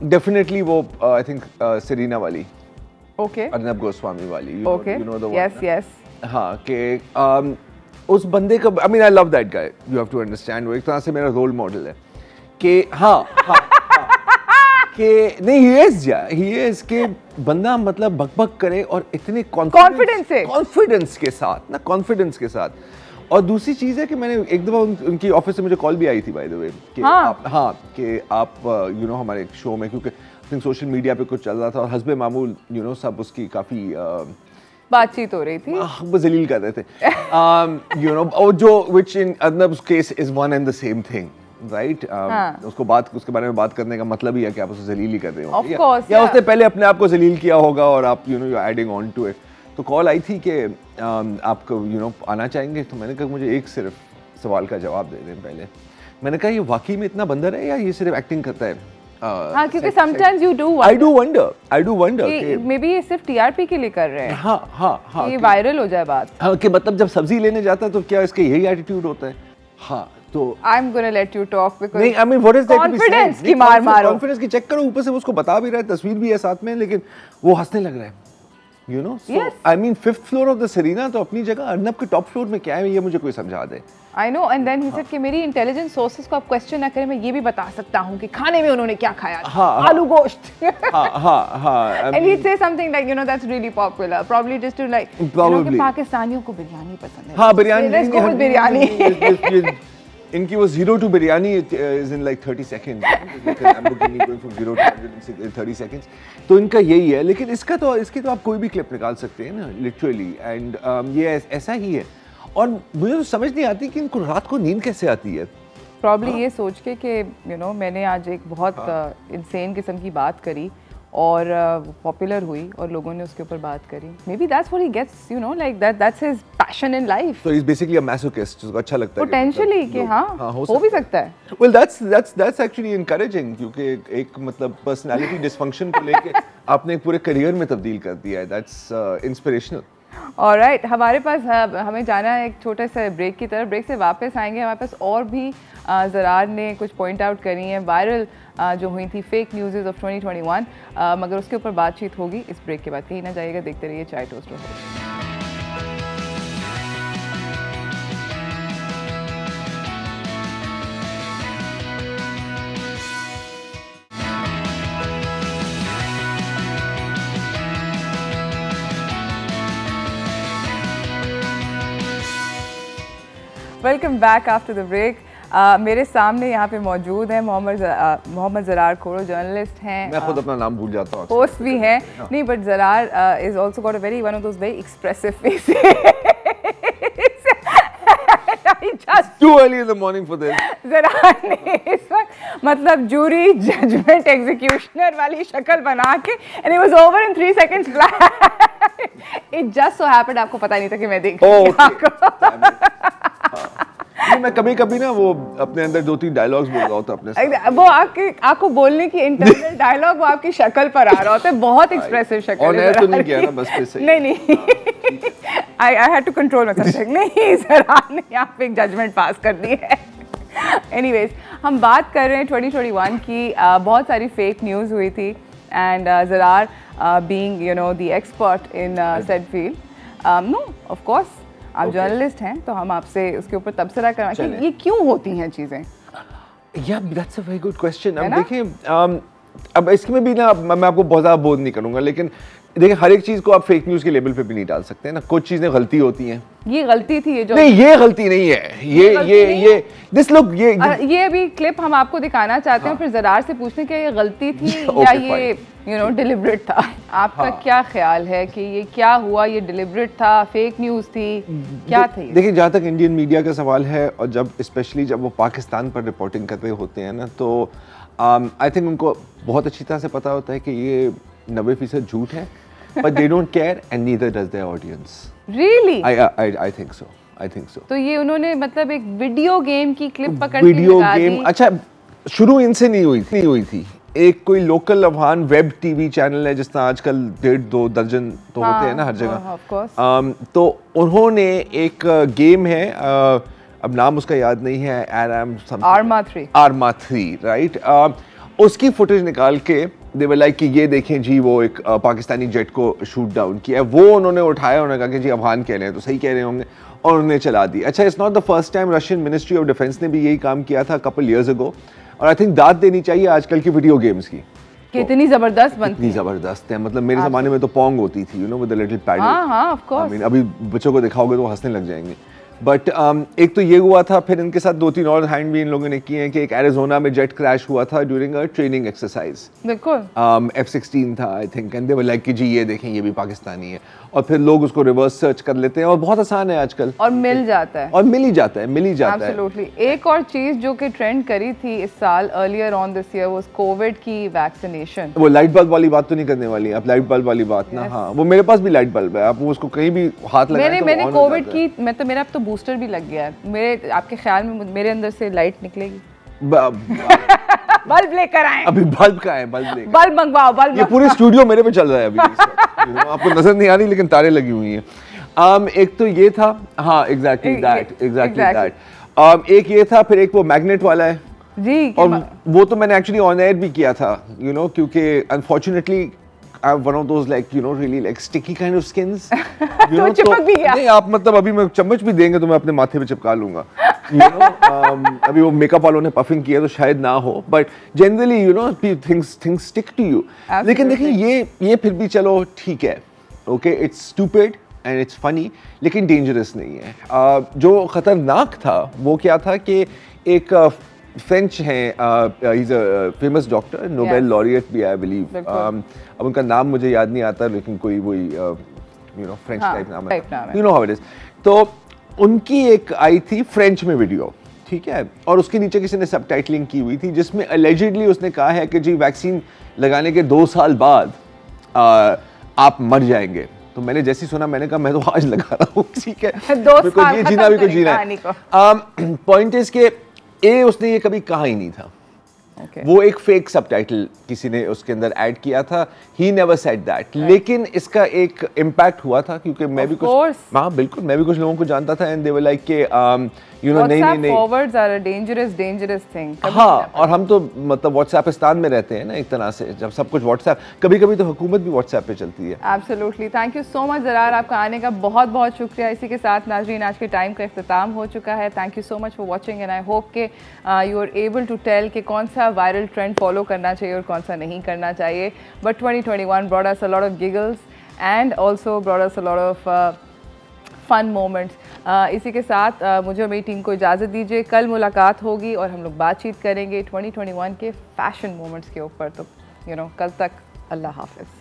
डेफिनेटली वो आई थिंक सेरेना वाली, ओके, अर्नब गोस्वामी वाली, okay, you know the one. Yes yes, हाँ कि उस बंदे का, I mean I love that guy, you have to understand, वो एक तरह से मेरा रोल मॉडल है कि हाँ कि नहीं ही इज के बंदा मतलब बकबक करे और इतने कॉन्फिडेंस के साथ ना, कॉन्फिडेंस के साथ। और दूसरी चीज़ है कि मैंने एक दफ़ा उनकी ऑफिस से मुझे कॉल भी आई थी बाय द वे कि आप यू नो हमारे एक शो में, क्योंकि आई थिंक सोशल मीडिया पे कुछ चल रहा था और हस्बे मामूल यू नो सब उसकी काफ़ी बातचीत हो रही थी, वो जलील कर रहे थे यू नो, जो which in Arnab's case is one and the same thing, right? उसके बारे में बात करने का मतलब ही है कि आप उसे जलील ही कर रहे हो, या उसने पहले अपने आप को जलील किया होगा और आप you know you adding on to it. तो कॉल आई थी कि आपको यू नो आना चाहेंगे, तो मैंने कहा मुझे एक सिर्फ सवाल का जवाब दे दें पहले। मैंने कहा ये वाकई में इतना बंदर है या ये सिर्फ एक्टिंग करता है? हाँ, क्योंकि sometimes you do I do wonder कि मे बी ये सिर्फ टीआरपी के लिए कर रहे हैं। हाँ ये वायरल हो जाए बात। हाँ कि मतलब जब सब्जी लेने जाता है तो क्या इसके यही एटीट्यूड होता है? हाँ तो I'm gonna let you talk because नहीं, I mean what is that to be said? Confidence की मार मारो। कॉन्फिडेंस की चेक करो, ऊपर से उसको बता भी रहा है, तस्वीर भी है साथ में, लेकिन वो हंसने लग रहा है, you know? So I mean 5th floor of the Serena तो अपनी जगह, अर्नब के टॉप फ्लोर में क्या है ये मुझे कोई समझा दे। I know, and then he said कि मेरी इंटेलिजेंस सोर्सेज को आप क्वेश्चन ना करें, मैं ये भी बता सकता हूँ कि खाने में उन्होंने क्या खाया, आलू गोश्त। हाँ And he'd say something like, you know, that's really popular, probably just to like, you know कि पाकिस्तानियों को बिरयानी पसंद है। हाँ बिरयानी, बिरयानी। इनकी वो 0 to biryani is in like 30 seconds, like a Lamborghini going from 0 to 100 in 30 seconds। तो इनका यही है, लेकिन इसकी तो आप कोई भी क्लिप निकाल सकते हैं ना, लिटरली, एंड ये ऐसा ही है। और मुझे तो समझ नहीं आती कि इनको रात को नींद कैसे आती है। प्रॉब्ली ये सोच के कि यू नो मैंने आज एक बहुत इंसेन किस्म की बात करी और पॉपुलर हुई और लोगों ने उसके ऊपर बात करी। Maybe that's what he gets, you know, like that's his passion in life. So he is basically a masochist, जिसको अच्छा लगता है पोटेंशियली कि हाँ हो भी सकता है। वेल दैट्स एक्चुअली एनकरेजिंग, क्योंकि एक मतलब पर्सनालिटी डिसफंक्शन को लेके आपने एक पूरे करियर में तब्दील कर दिया है। That's inspirational. ऑलराइट, हमारे पास हमें जाना है एक छोटे से ब्रेक की तरफ। ब्रेक से वापस आएंगे, हमारे पास और भी ज़रार ने कुछ पॉइंट आउट करी हैं वायरल जो हुई थी फेक न्यूज़ ऑफ 2021, मगर उसके ऊपर बातचीत होगी इस ब्रेक के बाद। कहीं ना जाइएगा, देखते रहिए Chai Toast roast. Welcome back after the break. मेरे सामने यहाँ पे मौजूद है मोहम्मद ज़रार खोड़ो, जर्नलिस्ट हैं। मैं खुद अपना नाम भूल जाता हूँ, होस्ट भी हैं। नहीं, but Zarar is also got a very one of those very expressive faces. Too early in the morning for this. Zarar ने इस वक्त मतलब जूरी जजमेंट एग्जीक्यूशनर वाली शक्ल बना के and it was over in 3 seconds flat. It just so happened आपको पता नहीं था कि मैं देख रही हूँ। मैं कभी ना वो अपने अंदर 2-3 डायलॉग्स बोल रहा होता अपने साथ। वो आपको बोलने की इंटरनल डायलॉग वो आपकी शक्ल पर आ रहा होता है। बहुत एक्सप्रेसिव शक्ल है। और मैं तो नहीं किया ना, बस फिर नहीं I had to control myself। नहीं, ज़रार ने यहाँ पे एक जजमेंट पास कर दी है। एनीवेज, हम बात कर रहे हैं 2021 की। बहुत सारी फेक न्यूज़ हुई थी and Zarar being you know the expert in said field, no of course आप जर्नलिस्ट हैं तो हम आपसे उसके ऊपर तबसरा करना कि ये क्यों होती हैं चीज़ें। या that's a very good question. अब देखिए, अब इसमें भी ना मैं आपको बहुत ज़्यादा बोध नहीं करूँगा, लेकिन देखिए हर एक चीज को आप फेक न्यूज के लेवल पे भी नहीं डाल सकते ना, कुछ चीजें गलती होती हैं। ये गलती थी, ये जो नहीं, ये गलती नहीं है, ये दिस लुक, ये अभी क्लिप हम आपको दिखाना चाहते हैं, फिर जरार से पूछने के ये गलती थी या ये डिलिबरेट था? आपका क्या ख्याल है कि ये क्या हुआ, ये डिलिबरेट था, फेक न्यूज थी, क्या थी? देखिए जहाँ तक इंडियन मीडिया का सवाल है, और जब स्पेशली जब वो पाकिस्तान पर रिपोर्टिंग कर रहे होते हैं ना, तो आई थिंक उनको बहुत अच्छी तरह से पता होता है कि ये 90% झूठ है, but they don't care and neither does their audience. Really? I think so. I think so. तो ये उन्होंने मतलब एक वीडियो गेम की क्लिप पकड़ के वीडियो गेम, अच्छा शुरू इनसे नहीं हुई थी। एक कोई local Afghan web TV channel है जिसका आजकल 1.5-2 दर्जन तो होते हैं ना हर जगह, तो उन्होंने एक गेम है, अब नाम उसका याद नहीं है, आर्मा 3 राइट, उसकी फुटेज निकाल के दे वर लाइक कि ये देखें जी वो एक पाकिस्तानी जेट को शूट डाउन किया, वो उन्होंने उठाया, उन्होंने कहा कि जी अफगान कह रहे हैं तो सही कह रहे होंगे, और उन्होंने चला दी। अच्छा, it's not the first time, Russian ministry of defence ने भी यही काम किया था कपल ईयर्स अगो, और आई थिंक दाद देनी चाहिए आजकल की वीडियो गेम्स की, कितनी जबरदस्त बनती है, कितनी जबरदस्त है। मतलब मेरे ज़माने में तो पोंग होती थी, you know, with a little paddle. हां ऑफ कोर्स, आई मीन अभी बच्चों को दिखाओगे तो हंसने लग जाएंगे। बट एक तो ये हुआ था, फिर इनके साथ 2-3 और हैंड भी इन लोगों ने किए हैं कि एक एरिजोना में जेट क्रैश हुआ था ड्यूरिंग अ ट्रेनिंग एक्सरसाइज, बिल्कुल F-16 था I think, and they were like कि जी ये देखें ये भी पाकिस्तानी है, और फिर लोग उसको रिवर्स सर्च कर लेते हैं, और बहुत आसान है आजकल, और मिल जाता है, और मिल ही जाता है। एब्सोल्युटली। एक और चीज जो कि ट्रेंड करी थी इस साल, earlier on this year, was Covid की वैक्सीनेशन। वो लाइट बल्ब वाली बात तो नहीं करने वाली आप, लाइट बल्ब वाली बात ना, हाँ वो मेरे पास भी लाइट बल्ब है, आप उसको कहीं भी हाथ लगाएं तो मैंने कोविड की, मेरा अब तो बूस्टर भी लग गया है, मेरे आपके ख्याल में मेरे अंदर से लाइट निकलेगी? बल्ब लेकर आए, अभी बल्ब का है, बल्ब मंगवाओ, बल्ब। ये पूरे स्टूडियो मेरे पे चल रहा है अभी आपको नजर नहीं आ रही लेकिन तारे लगी हुई हैं। एक तो ये था, हाँ एग्जैक्टली दैट, एक ये था, फिर एक वो मैग्नेट वाला है जी, और वो तो मैंने एक्चुअली ऑन एयर भी किया था, यू नो, क्योंकि unfortunately I have one of those like you know really like sticky kind of skins. You know, चिपक भी गया। नहीं आप मतलब अभी मैं चम्मच भी देंगे तो मैं अपने माथे पे चिपका लूंगा। You know, अभी वो मेकअप वालों ने पफिंग किया तो शायद ना हो, but generally you know things stick to you. लेकिन देखिए ये फिर भी चलो ठीक है, okay it's stupid and it's funny, लेकिन dangerous नहीं है। जो खतरनाक था वो क्या था कि एक फ्रेंच हैं, he's a famous doctor, Nobel laureate भी आई बिलीव, अब उनका नाम मुझे याद नहीं आता लेकिन कोई वही यू नो फ्रेंच टाइप नाम है, you know how it is. तो उनकी एक आई थी फ्रेंच में वीडियो, ठीक है, और उसके नीचे किसी ने सबटाइटलिंग की हुई थी जिसमें अलेजिडली उसने कहा है कि जी वैक्सीन लगाने के 2 साल बाद आप मर जाएंगे। तो मैंने जैसे सुना मैंने कहा मैं तो आज लगा रहा हूँ, ठीक है, बिल्कुल ये जीना भी कुछ जीना है। पॉइंट इज के उसने ये कभी कहा ही नहीं था, वो एक फेक सबटाइटल किसी ने उसके अंदर ऐड किया था, ही नेवर सेड दैट, लेकिन इसका एक इम्पैक्ट हुआ था क्योंकि मैं भी कुछ, हाँ बिल्कुल मैं भी कुछ लोगों को जानता था एंड दे वर लाइक के यू नो नहीं forwards are a dangerous thing. हाँ, और हम तो मतलब व्हाट्सएपिस्तान में रहते हैं ना एक तरह से, जब सब कुछ व्हाट्सएप, कभी-कभी तो हुकूमत भी व्हाट्सएप पे चलती है। Absolutely, thank you so much Zarar, आपका आने का बहुत बहुत शुक्रिया। इसी के साथ नाज़रीन आज के टाइम का इख्तिताम हो चुका है। Thank you so much for watching and I hope के you are able to tell कि कौन सा वायरल ट्रेंड फॉलो करना चाहिए और कौन सा नहीं करना चाहिए। But 2021 brought us a lot of giggles and also brought us a lot of fun moments. इसी के साथ मुझे मेरी टीम को इजाज़त दीजिए, कल मुलाकात होगी और हम लोग बातचीत करेंगे 2021 के फैशन मोमेंट्स के ऊपर। तो यू नो कल तक अल्लाह हाफ़िज़।